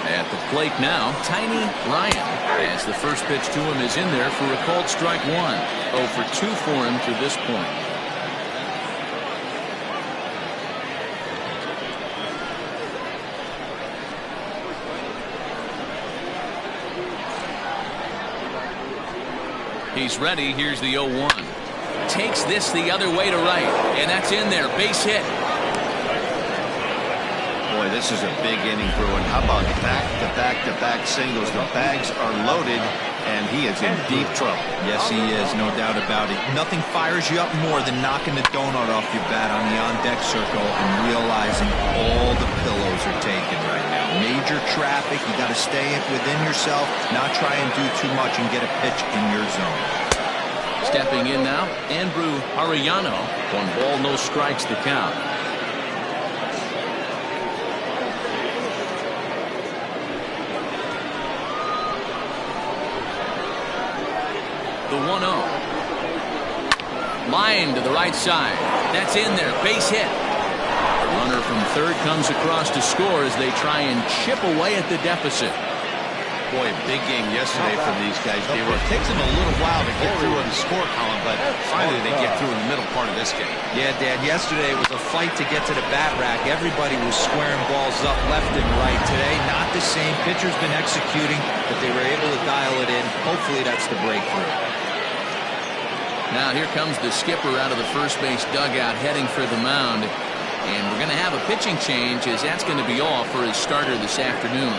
At the plate now, Tiny Ryan, as the first pitch to him is in there for a called strike 1. 0 for 2 for him to this point. He's ready. Here's the 0-1. Takes this the other way to right, and that's in there. Base hit. Boy, this is a big inning, Bruin. How about back-to-back-to-back singles? The bags are loaded, and he is in deep trouble. Yes, he is, no doubt about it. Nothing fires you up more than knocking the donut off your bat on the on-deck circle and realizing all the pillows are taken right now. Major traffic. You got to stay within yourself, not try and do too much and get a pitch in your zone. Stepping in now, Andrew Arellano. 1 ball, no strikes the count. The 1-0. Line to the right side. That's in there. Base hit. The runner from third comes across to score as they try and chip away at the deficit. Boy, a big game yesterday from these guys. It takes them a little while to get through in the score column, but finally they get through in the middle part of this game. Yeah, Dan, yesterday it was a fight to get to the bat rack. Everybody was squaring balls up left and right. Today, not the same. Pitcher's been executing, but they were able to dial it in. Hopefully that's the breakthrough. Now here comes the skipper out of the first base dugout heading for the mound. And we're going to have a pitching change as that's going to be off for his starter this afternoon.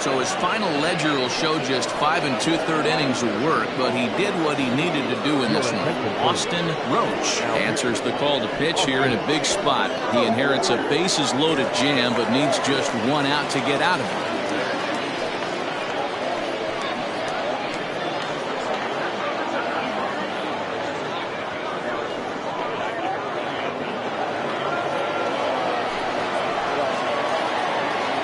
So his final ledger will show just 5 2/3 innings of work, but he did what he needed to do in this one. Austin Roach answers the call to pitch here in a big spot. He inherits a bases loaded jam, but needs just 1 out to get out of it.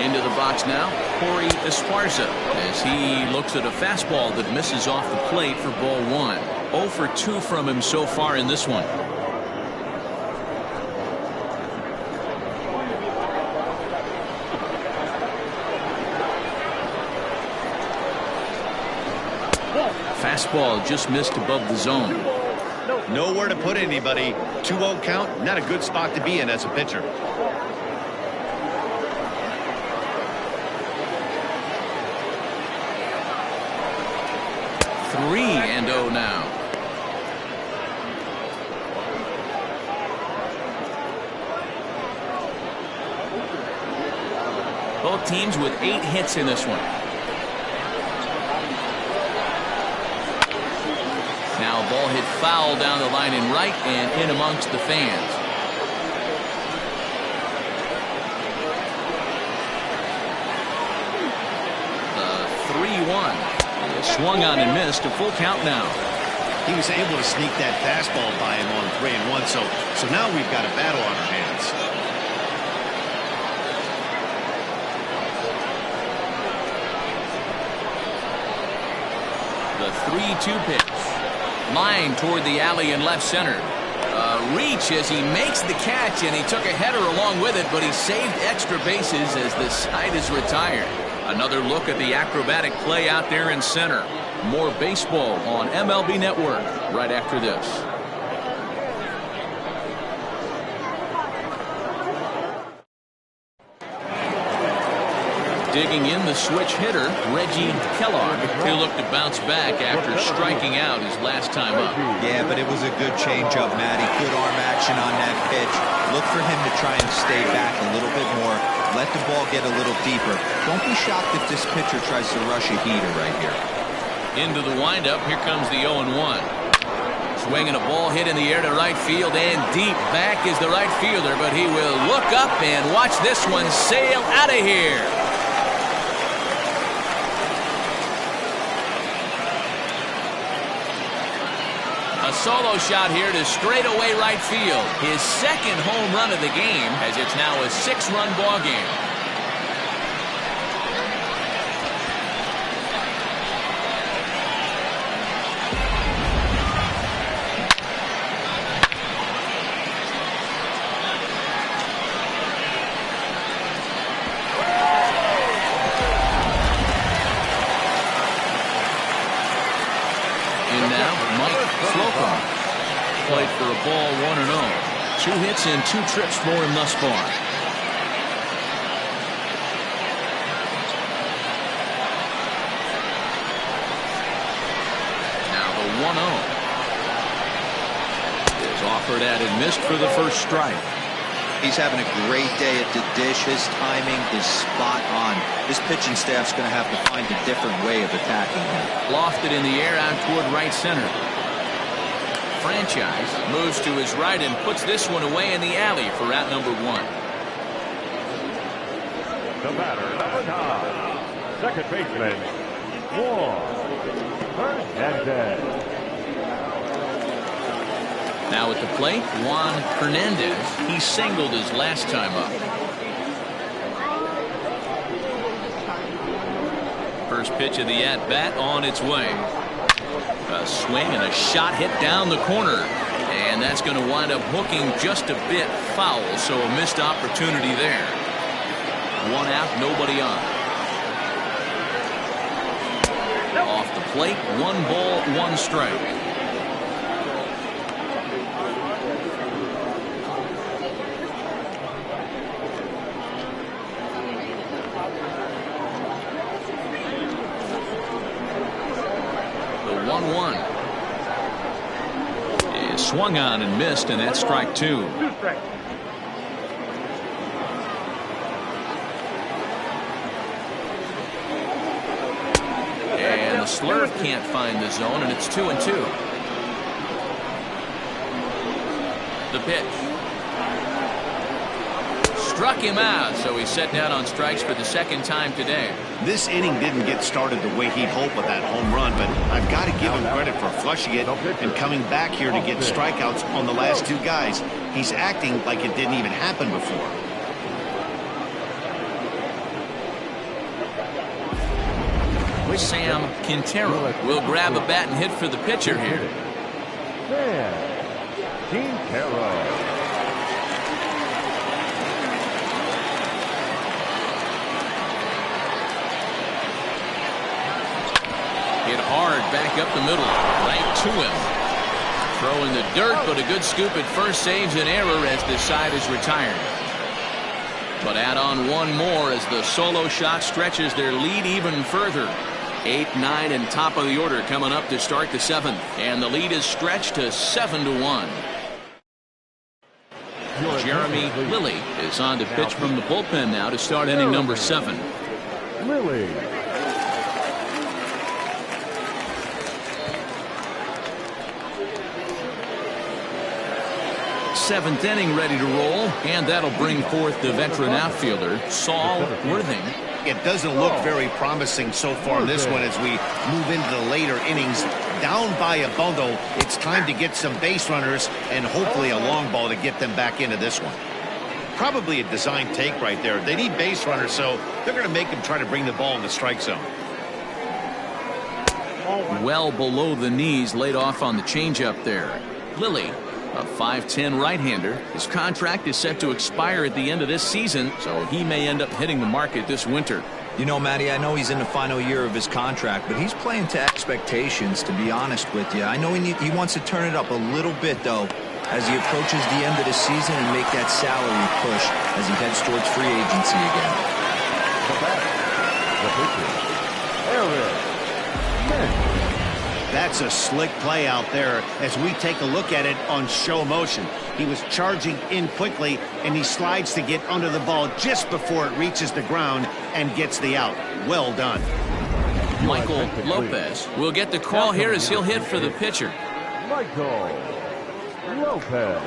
Into the box now, Corey Esparza, as he looks at a fastball that misses off the plate for ball 1. 0 for 2 from him so far in this one. Fastball just missed above the zone. Nowhere to put anybody. 2-0 count, not a good spot to be in as a pitcher. 3-0 now. Both teams with 8 hits in this one. Now a ball hit foul down the line in right and in amongst the fans. The 3-1. Swung on and missed. A full count now. He was able to sneak that fastball by him on 3-1, so now we've got a battle on our hands. The 3-2 pitch. Line toward the alley in left center. Reach as he makes the catch, and he took a header along with it, but he saved extra bases as the side is retired. Another look at the acrobatic play out there in center. More baseball on MLB Network right after this. Digging in, the switch hitter, Reggie Kellogg. He'll look to bounce back after striking out his last time up. Yeah, but it was a good changeup, Matty. Good arm action on that pitch. Look for him to try and stay back a little bit more. Let the ball get a little deeper. Don't be shocked if this pitcher tries to rush a heater right here. Into the windup. Here comes the 0-1. Swinging a ball hit in the air to right field and deep. Back is the right fielder, but he will look up and watch this one sail out of here. A solo shot here to straightaway right field. His second home run of the game, as it's now a 6-run ball game. Played for a ball 1-0. 2 hits and 2 trips for him thus far. Now the 1-0 is offered at and missed for the first strike. He's having a great day at the dish. His timing is spot on. His pitching staff's going to have to find a different way of attacking him. Lofted in the air out toward right center. Franchise moves to his right and puts this one away in the alley for out number 1. The batter, number 9, second baseman, Juan Hernandez. Now at the plate, Juan Hernandez. He singled his last time up. First pitch of the at-bat on its way. A swing and a shot hit down the corner, and that's going to wind up hooking just a bit foul, so a missed opportunity there. 1 out, nobody on. Off the plate, 1 ball, 1 strike. Swung on and missed, and that's strike 2. And the slurve can't find the zone, and it's 2-2. The pitch. Struck him out, so he's set down on strikes for the second time today. This inning didn't get started the way he'd hoped with that home run, but I've got to give him credit for flushing it and coming back here to get strikeouts on the last 2 guys. He's acting like it didn't even happen before. Sam Quintero will grab a bat and hit for the pitcher here. Sam Quintero. Hit hard back up the middle, right to him. Throwing the dirt, but a good scoop at first saves an error as this side is retired. But add on 1 more as the solo shot stretches their lead even further. 8, 9, and top of the order coming up to start the 7th, and the lead is stretched to 7-1. Jeremy Lilly is on to pitch from the bullpen now to start inning number 7. Lilly. Seventh inning ready to roll, and that'll bring forth the veteran outfielder, Saul Worthing. It doesn't look very promising so far in this one as we move into the later innings. Down by a bundle, it's time to get some base runners and hopefully a long ball to get them back into this one. Probably a design take right there. They need base runners, so they're going to make them try to bring the ball in the strike zone. Well below the knees, laid off on the changeup there. Lilly, a 5'10" right-hander. His contract is set to expire at the end of this season, so he may end up hitting the market this winter. You know, Matty, I know he's in the final year of his contract, but he's playing to expectations, to be honest with you. I know he wants to turn it up a little bit, though, as he approaches the end of the season and make that salary push as he heads towards free agency again. That's a slick play out there as we take a look at it on show motion. He was charging in quickly, and he slides to get under the ball just before it reaches the ground and gets the out. Well done. Michael Lopez will get the call here as he'll hit for the pitcher. Michael Lopez.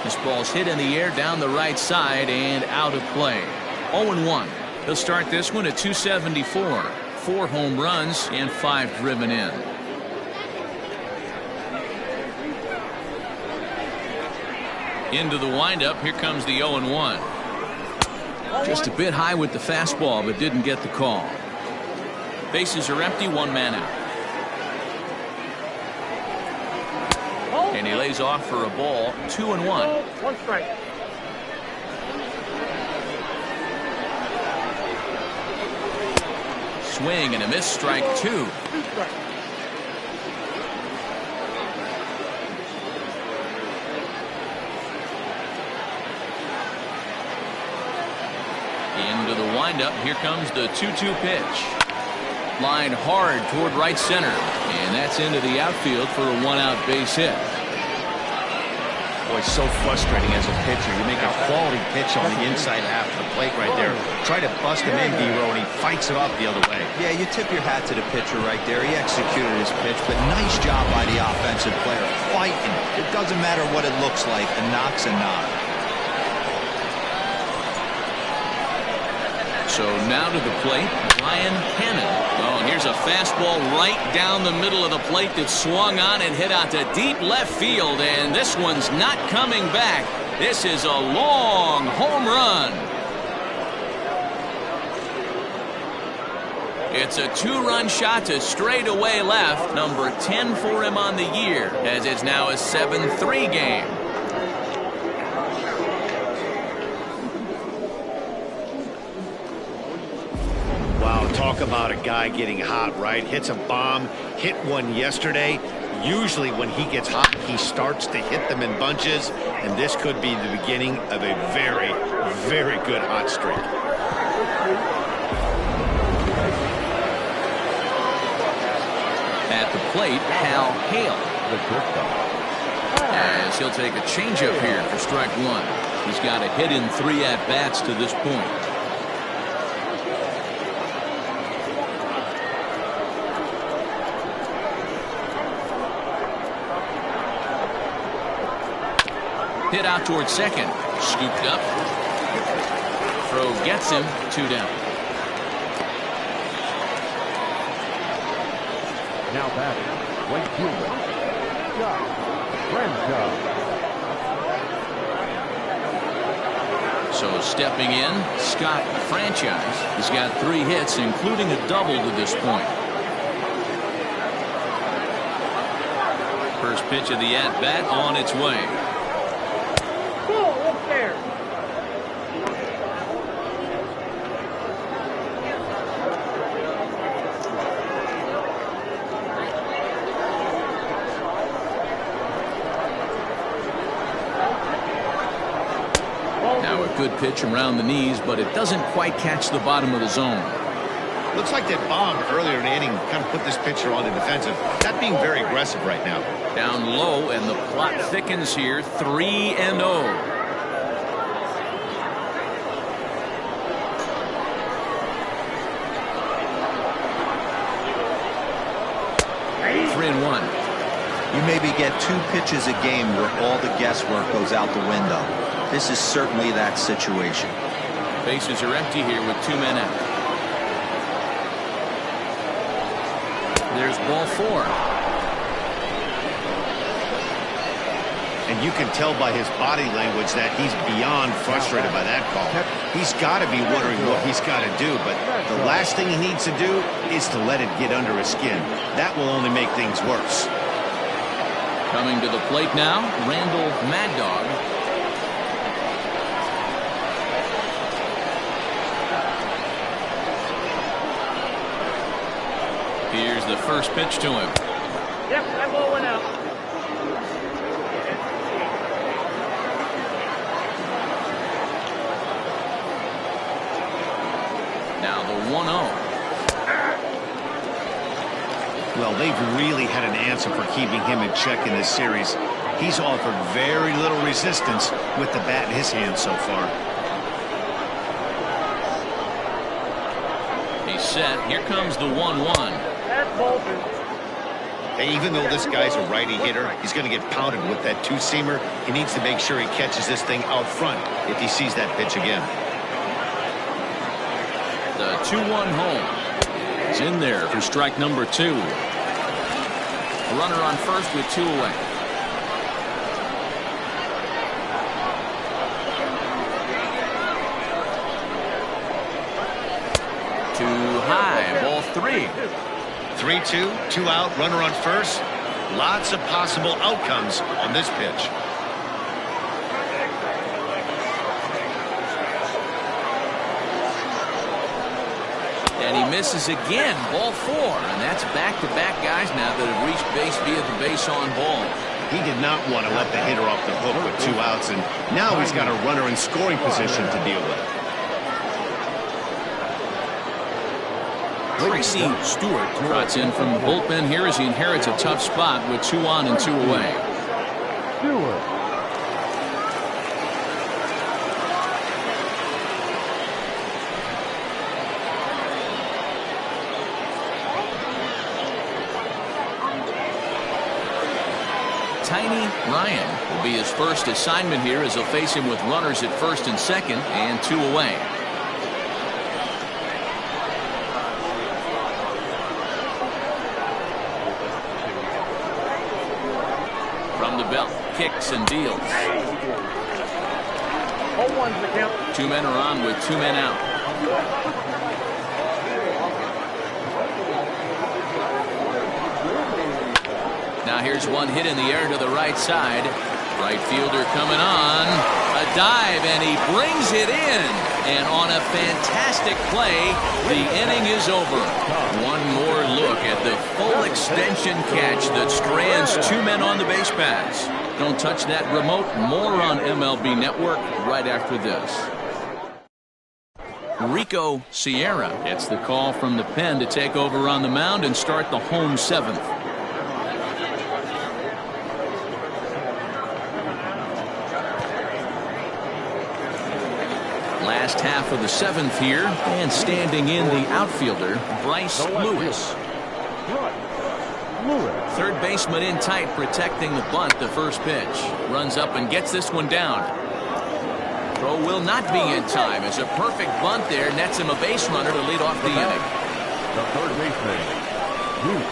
This ball's hit in the air down the right side and out of play. 0-1. He'll start this one at 274. 4 home runs and 5 driven in. Into the windup. Here comes the 0-1. Just a bit high with the fastball, but didn't get the call. Bases are empty. 1 man out. And he lays off for a ball. 2-1. 1 strike. Swing and a miss. Strike 2. 2 strikes. Into the windup. Here comes the 2-2 pitch. Line hard toward right center. And that's into the outfield for a 1-out base hit. Boy, so frustrating as a pitcher. You make a quality pitch on the inside half of the plate right there. Try to bust him in, D-Row, and he fights it off the other way. Yeah, you tip your hat to the pitcher right there. He executed his pitch, but nice job by the offensive player. Fighting. It doesn't matter what it looks like. A knock's a knock. So now to the plate, Ryan Cannon. Oh, and here's a fastball right down the middle of the plate that swung on and hit out to deep left field, and this one's not coming back. This is a long home run. It's a 2-run shot to straightaway left, number 10 for him on the year, as it's now a 7-3 game. Wow, talk about a guy getting hot, right? Hits a bomb, hit one yesterday. Usually when he gets hot, he starts to hit them in bunches, and this could be the beginning of a very, very good hot streak. At the plate, Hal Hale. As he'll take a changeup here for strike 1. He's got a hit in 3 at-bats to this point. Hit out towards second. Scooped up. Throw gets him. 2 down. Now batting, right fielder, Scott Franchise. So stepping in, Scott Franchise. He's got 3 hits, including a double to this point. First pitch of the at-bat on its way. Now a good pitch around the knees, but it doesn't quite catch the bottom of the zone. Looks like that bomb earlier in the inning kind of put this pitcher on the defensive. Not being very aggressive right now. Down low, and the plot thickens here. 3-0. You maybe get 2 pitches a game where all the guesswork goes out the window. This is certainly that situation. Bases are empty here with 2 men out. There's ball 4. And you can tell by his body language that he's beyond frustrated by that call. He's got to be wondering what he's got to do, but the last thing he needs to do is to let it get under his skin. That will only make things worse. Coming to the plate now, Randall Mad Dog. Here's the first pitch to him. Yep, that ball went out. Now the 1-0. Well, they've really had an answer for keeping him in check in this series. He's offered very little resistance with the bat in his hand so far. He's set. Here comes the 1-1. That's bolted. Hey, even though this guy's a righty hitter, he's going to get pounded with that two-seamer. He needs to make sure he catches this thing out front if he sees that pitch again. The 2-1 home. It's in there for strike number 2. A runner on first with 2 away. Too high. Ball 3. 3-2, 2 out, runner on first. Lots of possible outcomes on this pitch. And he misses again. Ball 4. And that's back-to-back guys now that have reached base via the base on ball. He did not want to let the hitter off the hook with 2 outs, and now he's got a runner in scoring position to deal with. Tracy Stewart trots in from the bullpen here as he inherits a tough spot with 2 on and 2 away. Stewart. Tiny Ryan will be his first assignment here as he'll face him with runners at first and second and 2 away. From the belt, kicks and deals. 0-1's the count. 2 men are on with 2 men out. Now here's one hit in the air to the right side. Right fielder coming on. A dive, and he brings it in. And on a fantastic play, the inning is over. One more look at the full extension catch that strands 2 men on the base paths. Don't touch that remote. More on MLB Network right after this. Rico Sierra gets the call from the pen to take over on the mound and start the home 7th. Last half of the 7th here, and standing in the outfielder, Bryce Lewis. Third baseman in tight, protecting the bunt. The first pitch runs up and gets this one down. Throw will not be in time as a perfect bunt there nets him a base runner to lead off the inning. The third baseman, Duke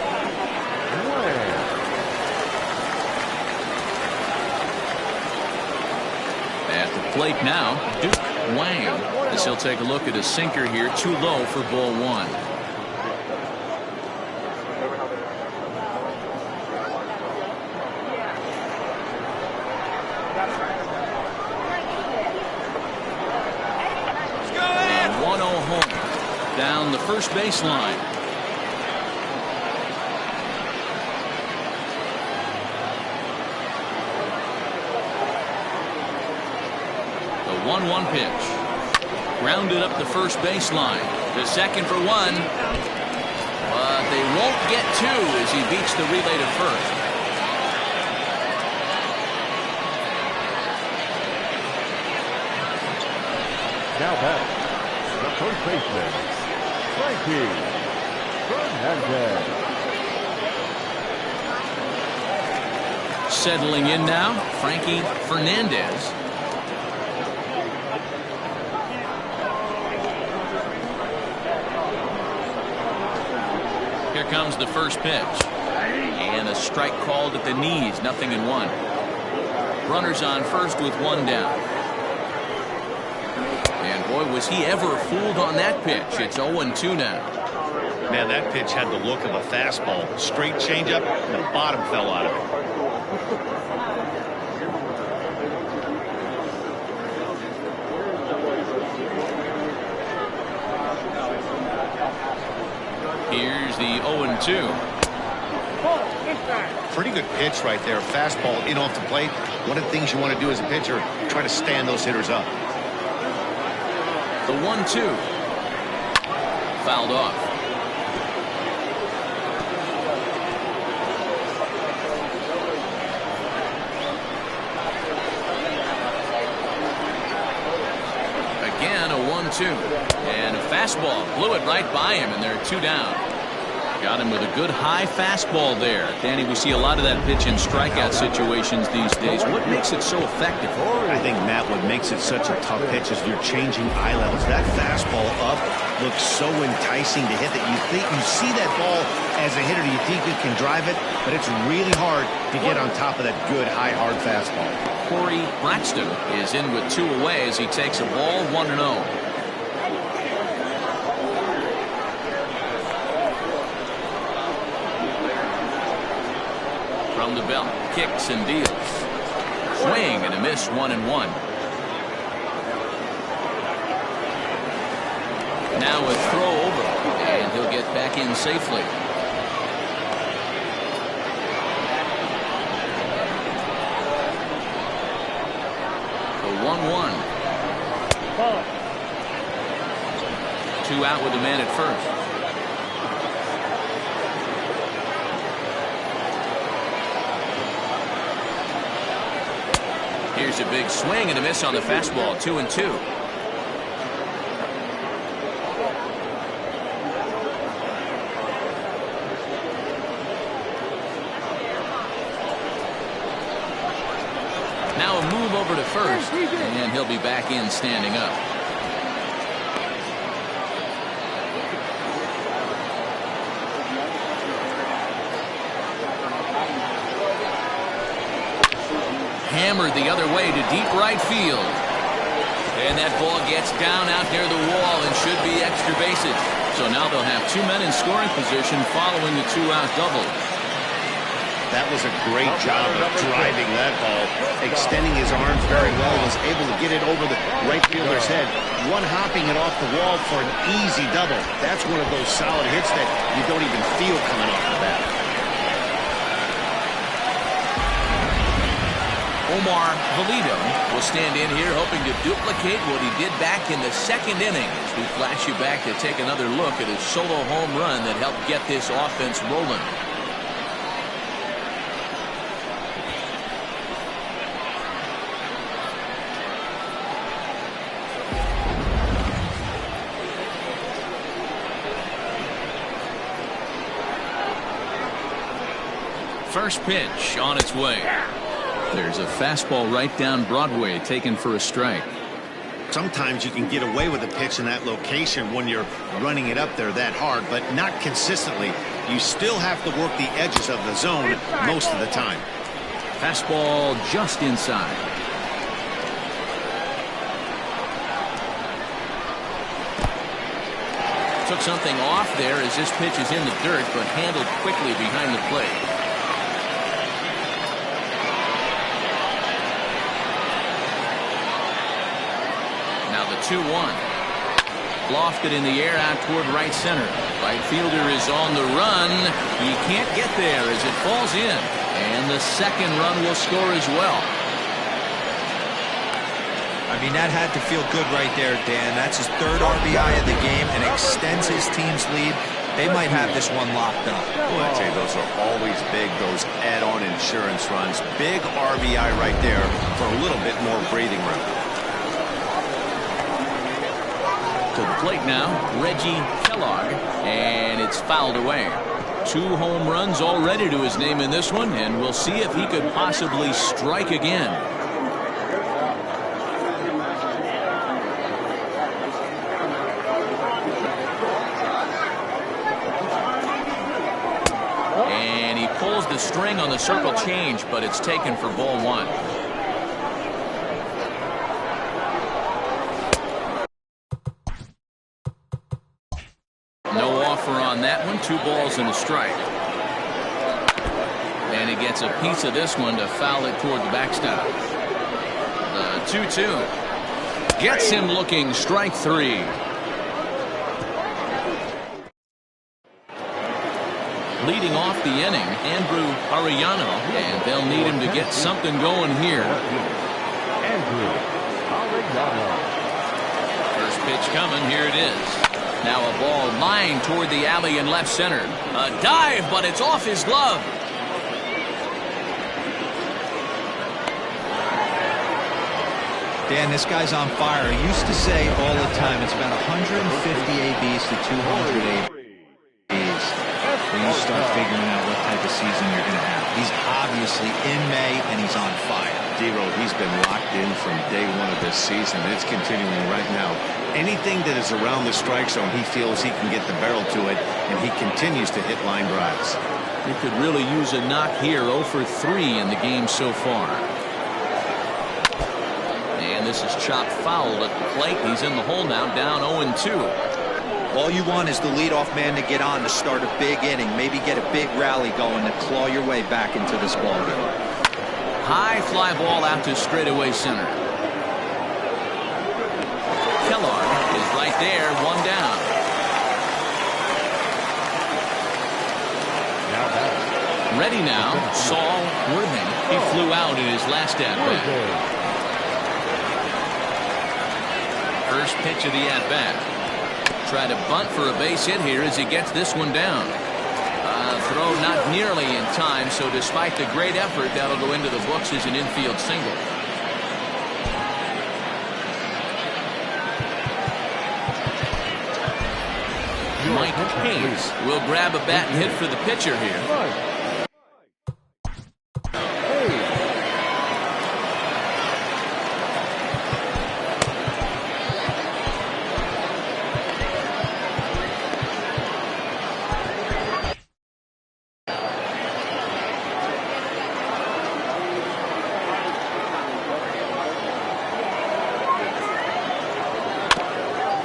Wang. At the plate now, Duke Wang, as he'll take a look at his sinker here, too low for ball 1. And 1-0 home down the first baseline. The 1-1 pitch. Grounded up the first baseline. To second for 1. But they won't get 2 as he beats the relay to first. Now back, the first baseman, Frankie Fernandez. Settling in now, Frankie Fernandez. Here comes the first pitch. And a strike called at the knees, 0-1. Runners on first with 1 down. And boy, was he ever fooled on that pitch. It's 0-2 now. Man, that pitch had the look of a fastball. Straight changeup, and the bottom fell out of it. Here's the 0-2. Pretty good pitch right there. Fastball in off the plate. One of the things you want to do as a pitcher, try to stand those hitters up. The 1-2. Fouled off. 2. And a fastball blew it right by him, and they're 2 down. Got him with a good high fastball there. Danny, we see a lot of that pitch in strikeout situations these days. What makes it so effective? I think, Matt, what makes it such a tough pitch is you're changing eye levels. That fastball up looks so enticing to hit that you see that ball as a hitter, you think you can drive it, but it's really hard to get on top of that good high hard fastball. Corey Braxton is in with 2 away as he takes a ball 1-0. From the belt, kicks and deals. Swing and a miss, 1-1. Now a throw over, and he'll get back in safely. The 1-1. 2 out with a man at first. Here's a big swing and a miss on the fastball, 2-2. Now a move over to first, and he'll be back in standing up. Hammered the other way to deep right field. And that ball gets down out near the wall and should be extra bases. So now they'll have 2 men in scoring position following the 2-out double. That was a great job of driving that ball, extending his arms very well, was able to get it over the right fielder's head, one-hopping it off the wall for an easy double. That's one of those solid hits that you don't even feel coming off the bat. Omar Valido will stand in here hoping to duplicate what he did back in the 2nd inning as we flash you back to take another look at his solo home run that helped get this offense rolling. First pitch on its way. There's a fastball right down Broadway taken for a strike. Sometimes you can get away with a pitch in that location when you're running it up there that hard, but not consistently. You still have to work the edges of the zone most of the time. Fastball just inside. Took something off there as this pitch is in the dirt, but handled quickly behind the plate. Now the 2-1. Lofted in the air out toward right center. Right fielder is on the run. He can't get there as it falls in. And the 2nd run will score as well. I mean, that had to feel good right there, Dan. That's his 3rd RBI of the game and extends his team's lead. They might have this one locked up. Well, I'd say those are always big, those add-on insurance runs. Big RBI right there for a little bit more breathing room. To the plate now, Reggie Kellogg, and it's fouled away. 2 home runs already to his name in this one, and we'll see if he could possibly strike again. And he pulls the string on the circle change, but it's taken for ball 1. No offer on that one. 2 balls and a strike. And he gets a piece of this one to foul it toward the backstop. The 2-2 gets him looking. Strike 3. Leading off the inning, Andrew Arellano, and they'll need him to get something going here. Andrew Arellano. First pitch coming. Here it is. Now a ball lying toward the alley in left center. A dive, but it's off his glove. Dan, this guy's on fire. I used to say all the time it's about 150 ABs to 200 ABs when you start figuring out what type of season you're going to have. He's obviously in May, and he's on fire. D-Row, he's been locked in from day one of this season. It's continuing right now. Anything that is around the strike zone, he feels he can get the barrel to it, and he continues to hit line drives. He could really use a knock here. 0 for 3 in the game so far. And this is chopped foul at the plate. He's in the hole now, down 0-2. All you want is the leadoff man to get on to start a big inning, maybe get a big rally going to claw your way back into this ballgame. High fly ball out to straightaway center. Kellogg is right there, one down. Ready now, Saul Worthing. He flew out in his last at-bat. First pitch of the at-bat. Try to bunt for a base hit here as he gets this one down. Throw not nearly in time, so despite the great effort, that'll go into the books as an infield single. Mike Hayes will grab a bat and hit for the pitcher here.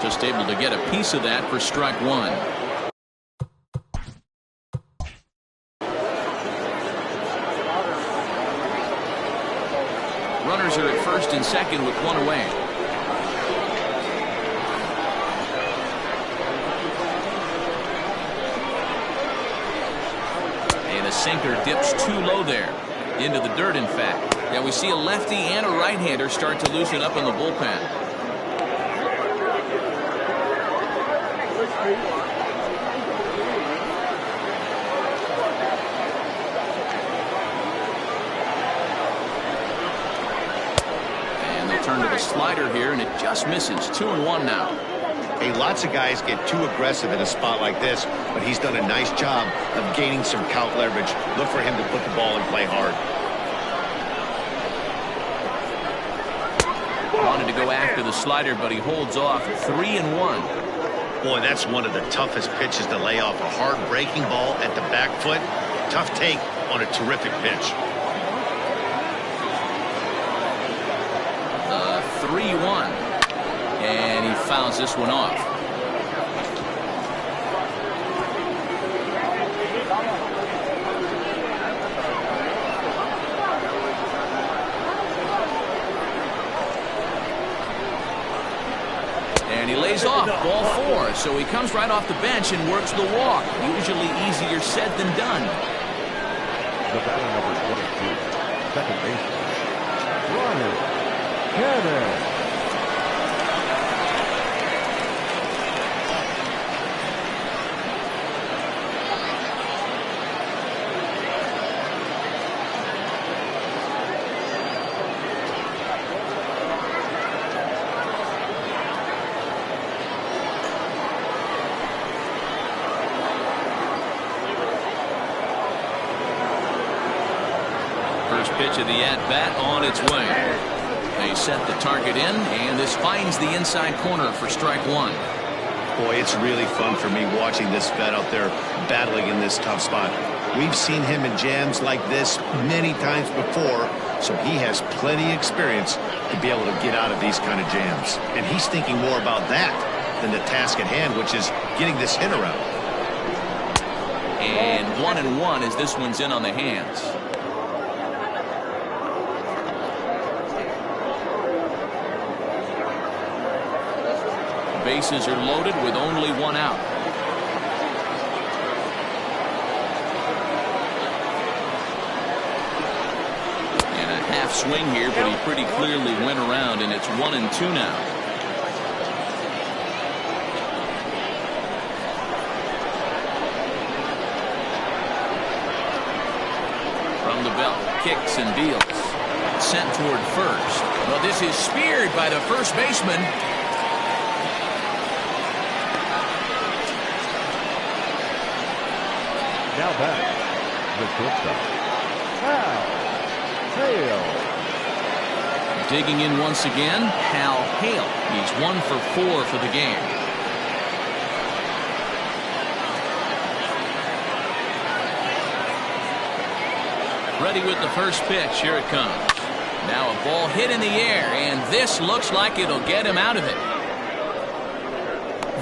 Just able to get a piece of that for strike one. Runners are at first and second with one away. And a sinker dips too low there. Into the dirt, in fact. Yeah, we see a lefty and a right-hander start to loosen up in the bullpen. And they'll turn to the slider here, and it just misses. 2-1 now. Hey, lots of guys get too aggressive in a spot like this, but he's done a nice job of gaining some count leverage. Look for him to put the ball and play hard. Wanted to go after the slider, but he holds off. 3-1. Boy, that's one of the toughest pitches to lay off. A hard breaking ball at the back foot. Tough take on a terrific pitch. 3-1. And he fouls this one off. And he lays off, ball 4. So he comes right off the bench and works the walk. Usually easier said than done. The batter number 22, second baseman, Ronnie Cannon. First pitch of the at-bat on its way. They set the target in, and this finds the inside corner for strike one. Boy, it's really fun for me watching this vet out there battling in this tough spot. We've seen him in jams like this many times before, so he has plenty of experience to be able to get out of these kind of jams. And he's thinking more about that than the task at hand, which is getting this hit around. And 1-1 as this one's in on the hands. Bases are loaded with only one out. And a half swing here, but he pretty clearly went around, and it's 1-2 now. From the belt, kicks and deals. sent toward first. Well, this is speared by the first baseman. Now back, the shortstop. Hal Hale. Digging in once again, Hal Hale. He's 1 for 4 for the game. Ready with the first pitch. Here it comes. Now a ball hit in the air, and this looks like it'll get him out of it.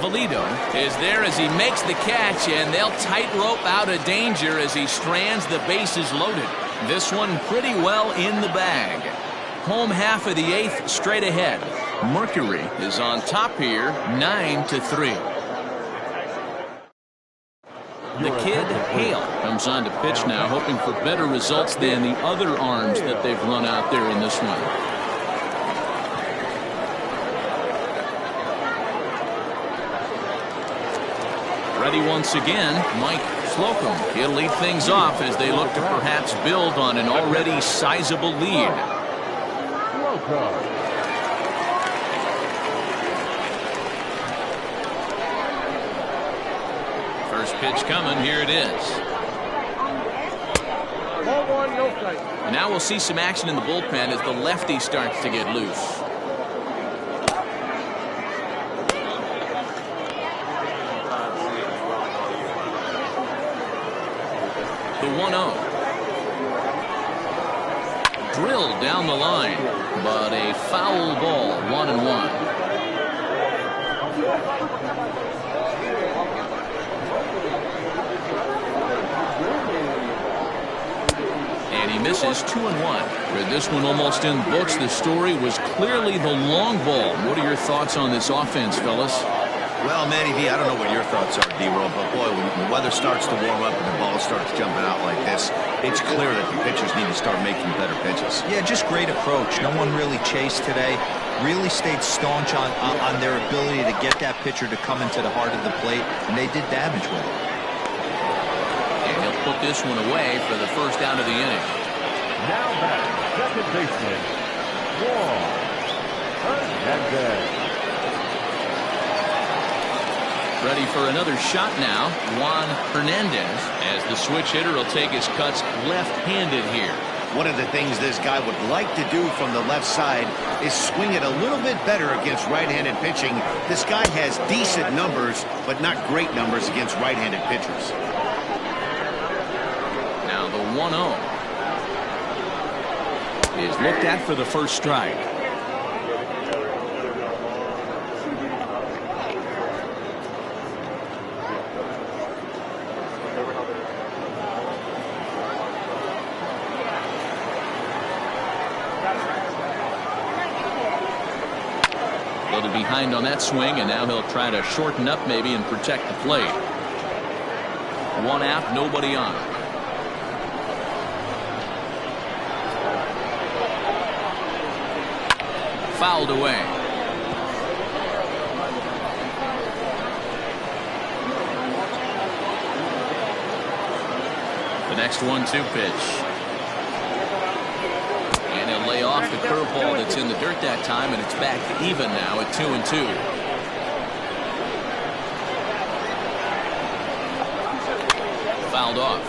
Valido is there as he makes the catch, and they'll tightrope out of danger as he strands the bases loaded. This one pretty well in the bag. Home half of the 8th straight ahead. Mercury is on top here, 9-3. The kid, Hale, comes on to pitch now, hoping for better results than the other arms that they've run out there in this one. Ready once again, Mike Slocum. He'll lead things off as they look to perhaps build on an already sizable lead. First pitch coming. Here it is. Ball 1, no strike. Now we'll see some action in the bullpen as the lefty starts to get loose. The 1-0. Drilled down the line, but a foul ball, 1-1. And he misses 2-1. With this one almost in books, the story was clearly the long ball. What are your thoughts on this offense, fellas? Well, Manny V, I don't know what your thoughts are, D-Roll, but boy, when the weather starts to warm up and the ball starts jumping out like this, it's clear that the pitchers need to start making better pitches. Yeah, just great approach. No one really chased today. Really stayed staunch on their ability to get that pitcher to come into the heart of the plate, and they did damage with it. And he'll put this one away for the first out of the inning. Now back, second baseman, Juan Hernandez. Ready for another shot now, Juan Hernandez, as the switch hitter will take his cuts left-handed here. One of the things this guy would like to do from the left side is swing it a little bit better against right-handed pitching. This guy has decent numbers, but not great numbers against right-handed pitchers. Now the 1-0 is looked at for the first strike. Behind on that swing, and now he'll try to shorten up maybe and protect the plate. One out, nobody on. Fouled away. The next 1-2 pitch. Lay off the curveball that's in the dirt that time, and it's back to even now at 2-2. Fouled off.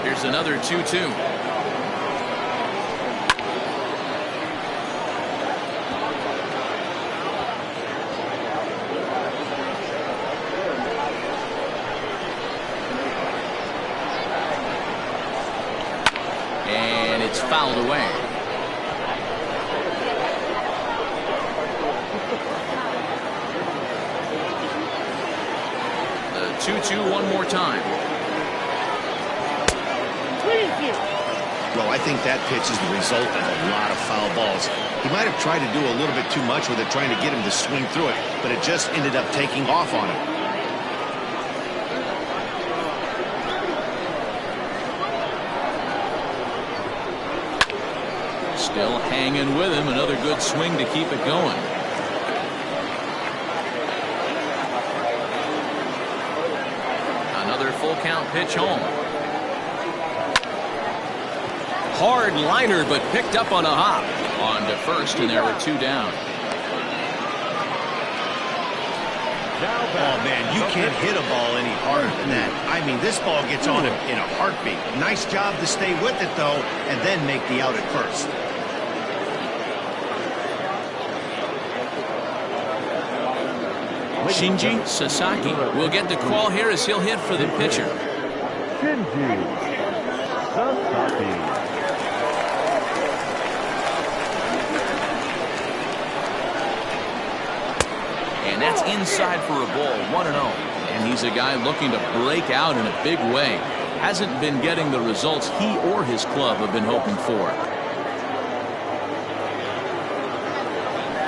Here's another 2-2. Fouled away. The 2-2 one more time. Well, I think that pitch is the result of a lot of foul balls. He might have tried to do a little bit too much with it, trying to get him to swing through it, but it just ended up taking off on him. Still hanging with him. Another good swing to keep it going. 2-count pitch home. Hard liner, but picked up on a hop. On to first, and there were 2 down. Oh, man, you can't hit a ball any harder than that. I mean, this ball gets on him in a heartbeat. Nice job to stay with it, though, and then make the out at first. Shinji Sasaki will get the call here as he'll hit for the pitcher. Shinji Sasaki. And that's inside for a ball, 1-0. And he's a guy looking to break out in a big way. Hasn't been getting the results he or his club have been hoping for.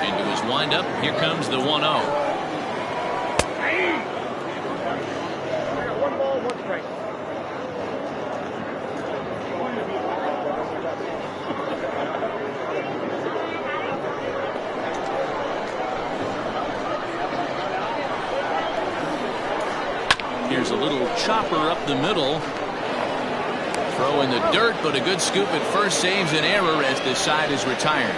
Into his windup, here comes the 1-0. One ball, one strike. Here's a little chopper up the middle. Throw in the dirt, but a good scoop at first saves an error as the side is retired.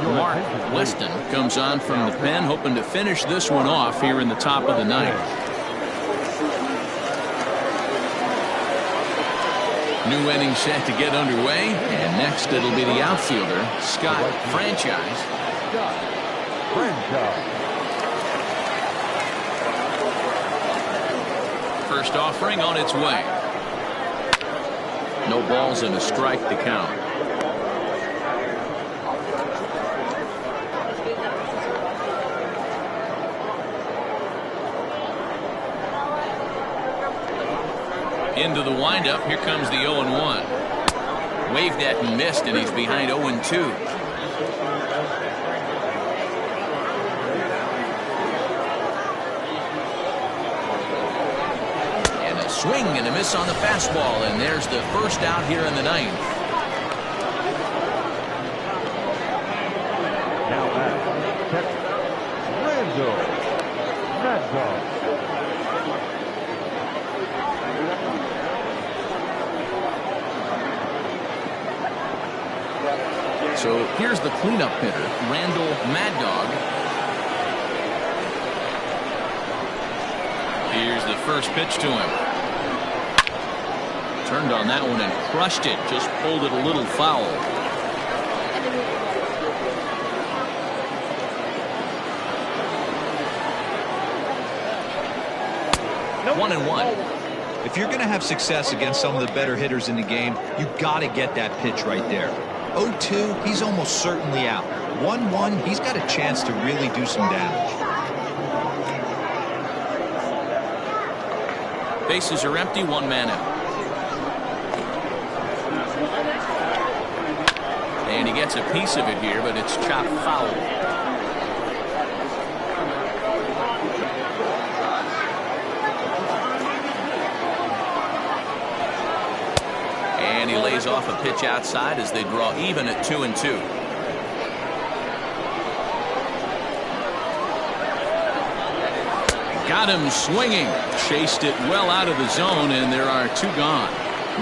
Mark Weston comes on from the pen, hoping to finish this one off here in the top of the ninth. New inning set to get underway, and next it'll be the outfielder, Scott Franchise. First offering on its way. No balls and a strike to count. Into the windup. Here comes the 0-1. Waved at and missed, and he's behind 0-2. And a swing and a miss on the fastball, and there's the first out here in the ninth. Now at Texas, Randall. So here's the cleanup hitter, Randall Mad Dog. Here's the first pitch to him. Turned on that one and crushed it. Just pulled it a little foul. Nope. 1-1. If you're going to have success against some of the better hitters in the game, you got to get that pitch right there. 0-2, he's almost certainly out. 1-1, he's got a chance to really do some damage. Bases are empty, 1 man out. And he gets a piece of it here, but it's chopped foul. And he lays off a pitch outside as they draw even at 2-2. Got him swinging. Chased it well out of the zone, and there are 2 gone.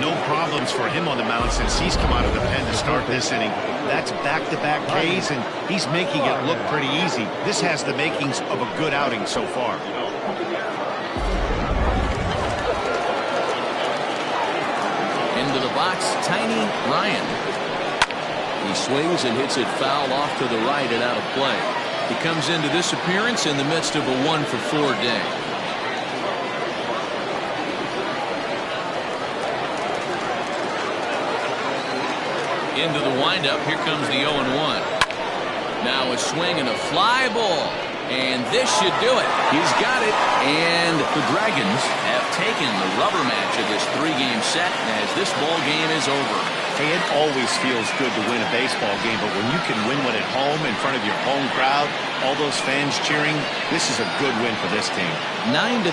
No problems for him on the mound since he's come out of the pen to start this inning. That's back-to-back Ks, and he's making it look pretty easy. This has the makings of a good outing so far. Into the box, Tiny Ryan. He swings and hits it foul off to the right and out of play. He comes into this appearance in the midst of a 1-for-4 day. Into the windup. Here comes the 0-1. Now a swing and a fly ball. And this should do it. He's got it. And the Dragons have taken the rubber match of this 3-game set as this ball game is over. Hey, it always feels good to win a baseball game, but when you can win one at home in front of your home crowd, all those fans cheering, this is a good win for this team. 9-3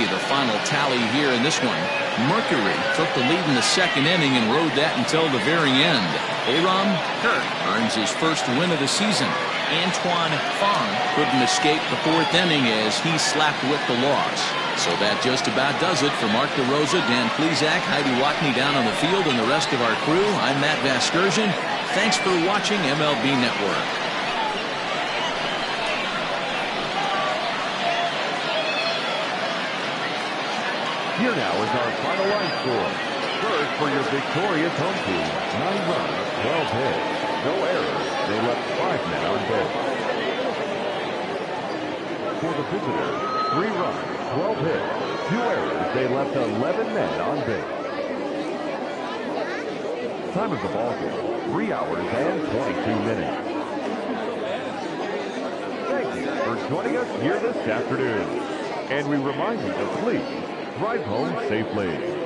the final tally here in this one. Mercury took the lead in the second inning and rode that until the very end. Aram Kurt earns his first win of the season. Antoine Fong couldn't escape the fourth inning as he slapped with the loss. So that just about does it for Mark DeRosa, Dan Plesac, Heidi Watney down on the field, and the rest of our crew. I'm Matt Vasgersian. Thanks for watching MLB Network. Here now is our final line score. First for your victorious home team, 9 runs, 12 hits, no errors. They left 5 men on base. For the visitors, 3 runs, 12 hits, 2 errors. They left 11 men on base. Time of the ball game, 3 hours and 22 minutes. Thank you for joining us here this afternoon. And we remind you to please drive home safely.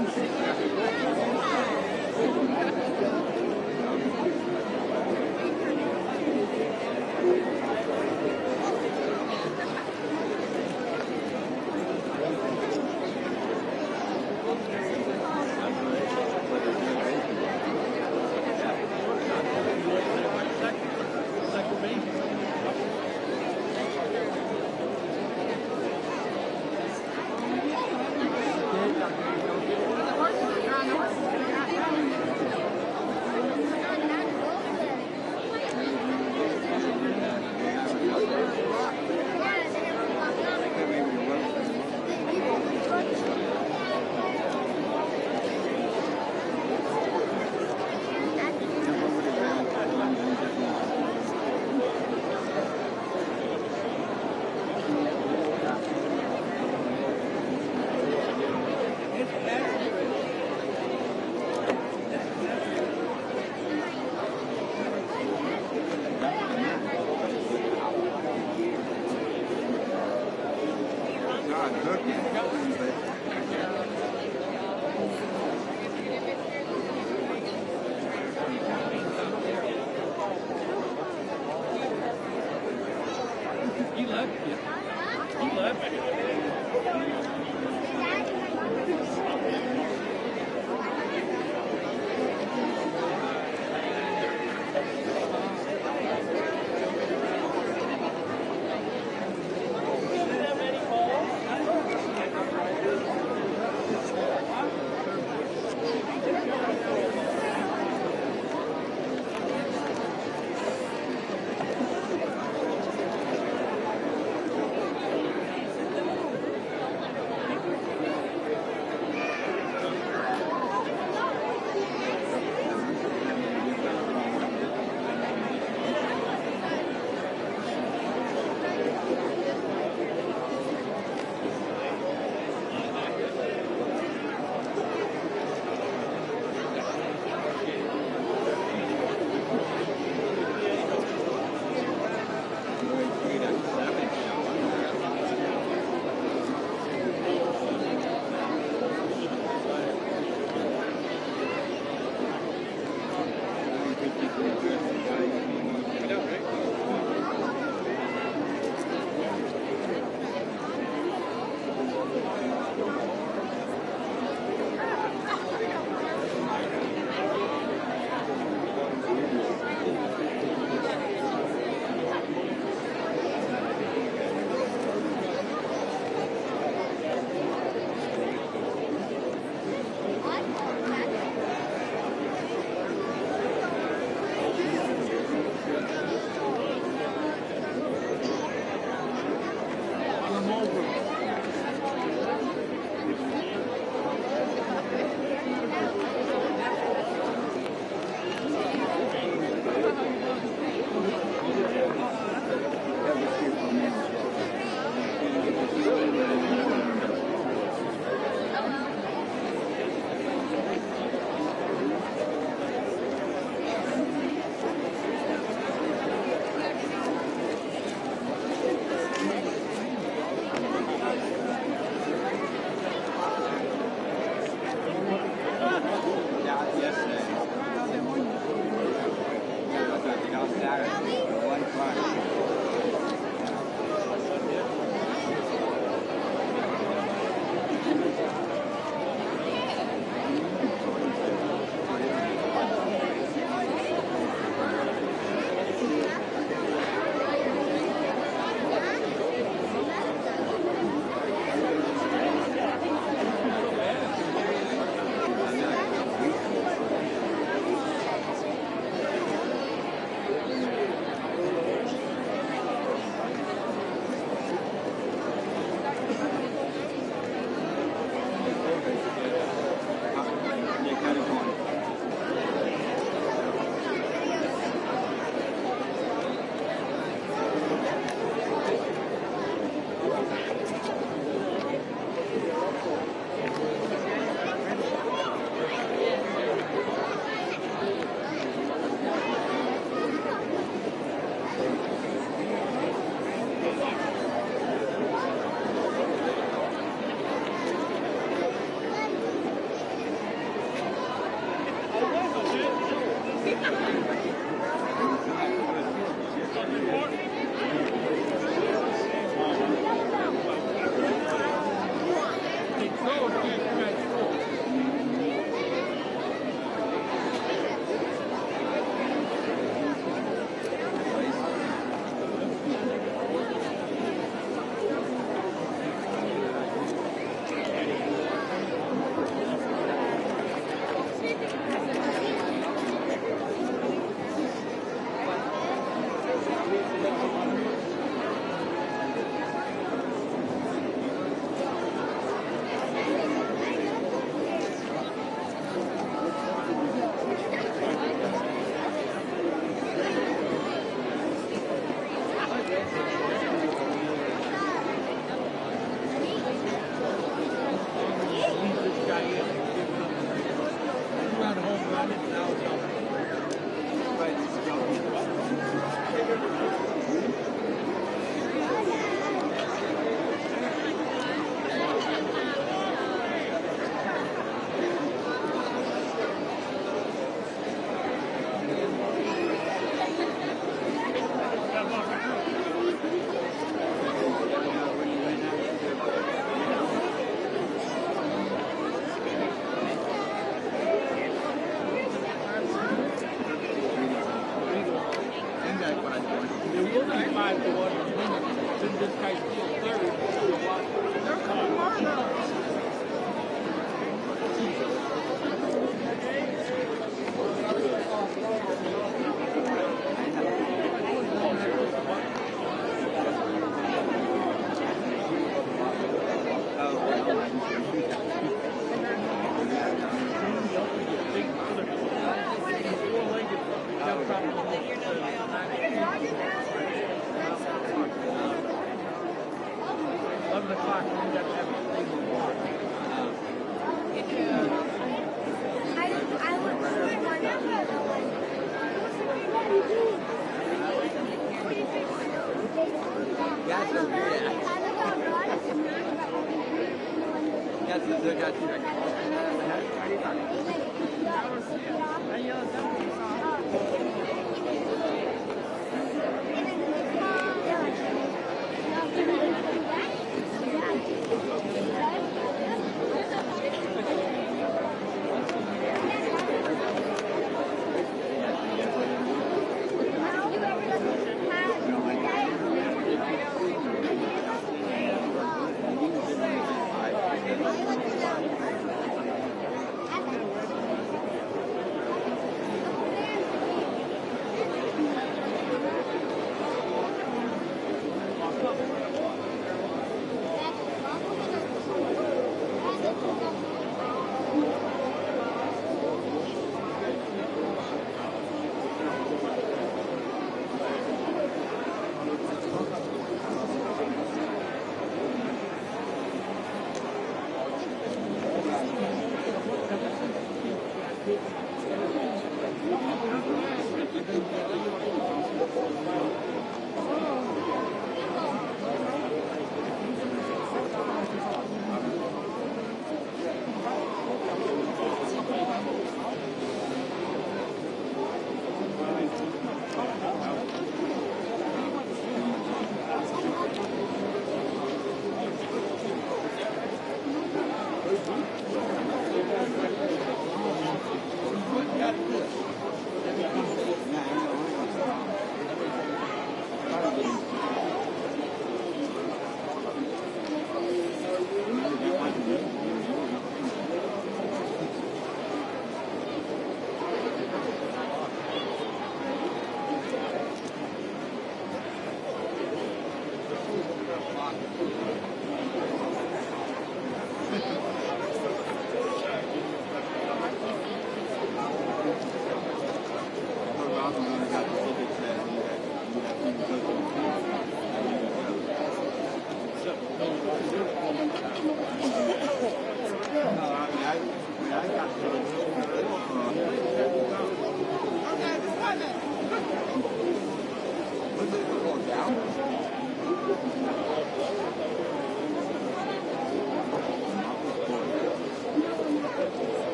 Last season.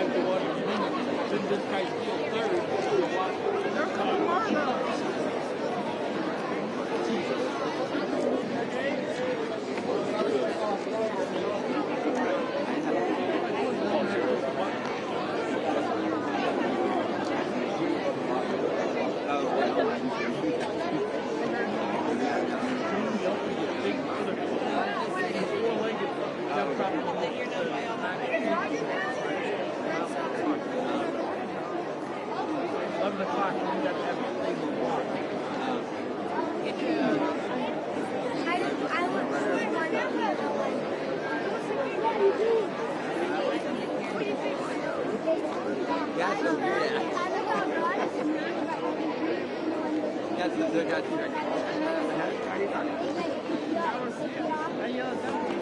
5 to 1. Didn't this guy steal third? They're coming hard now. Yes,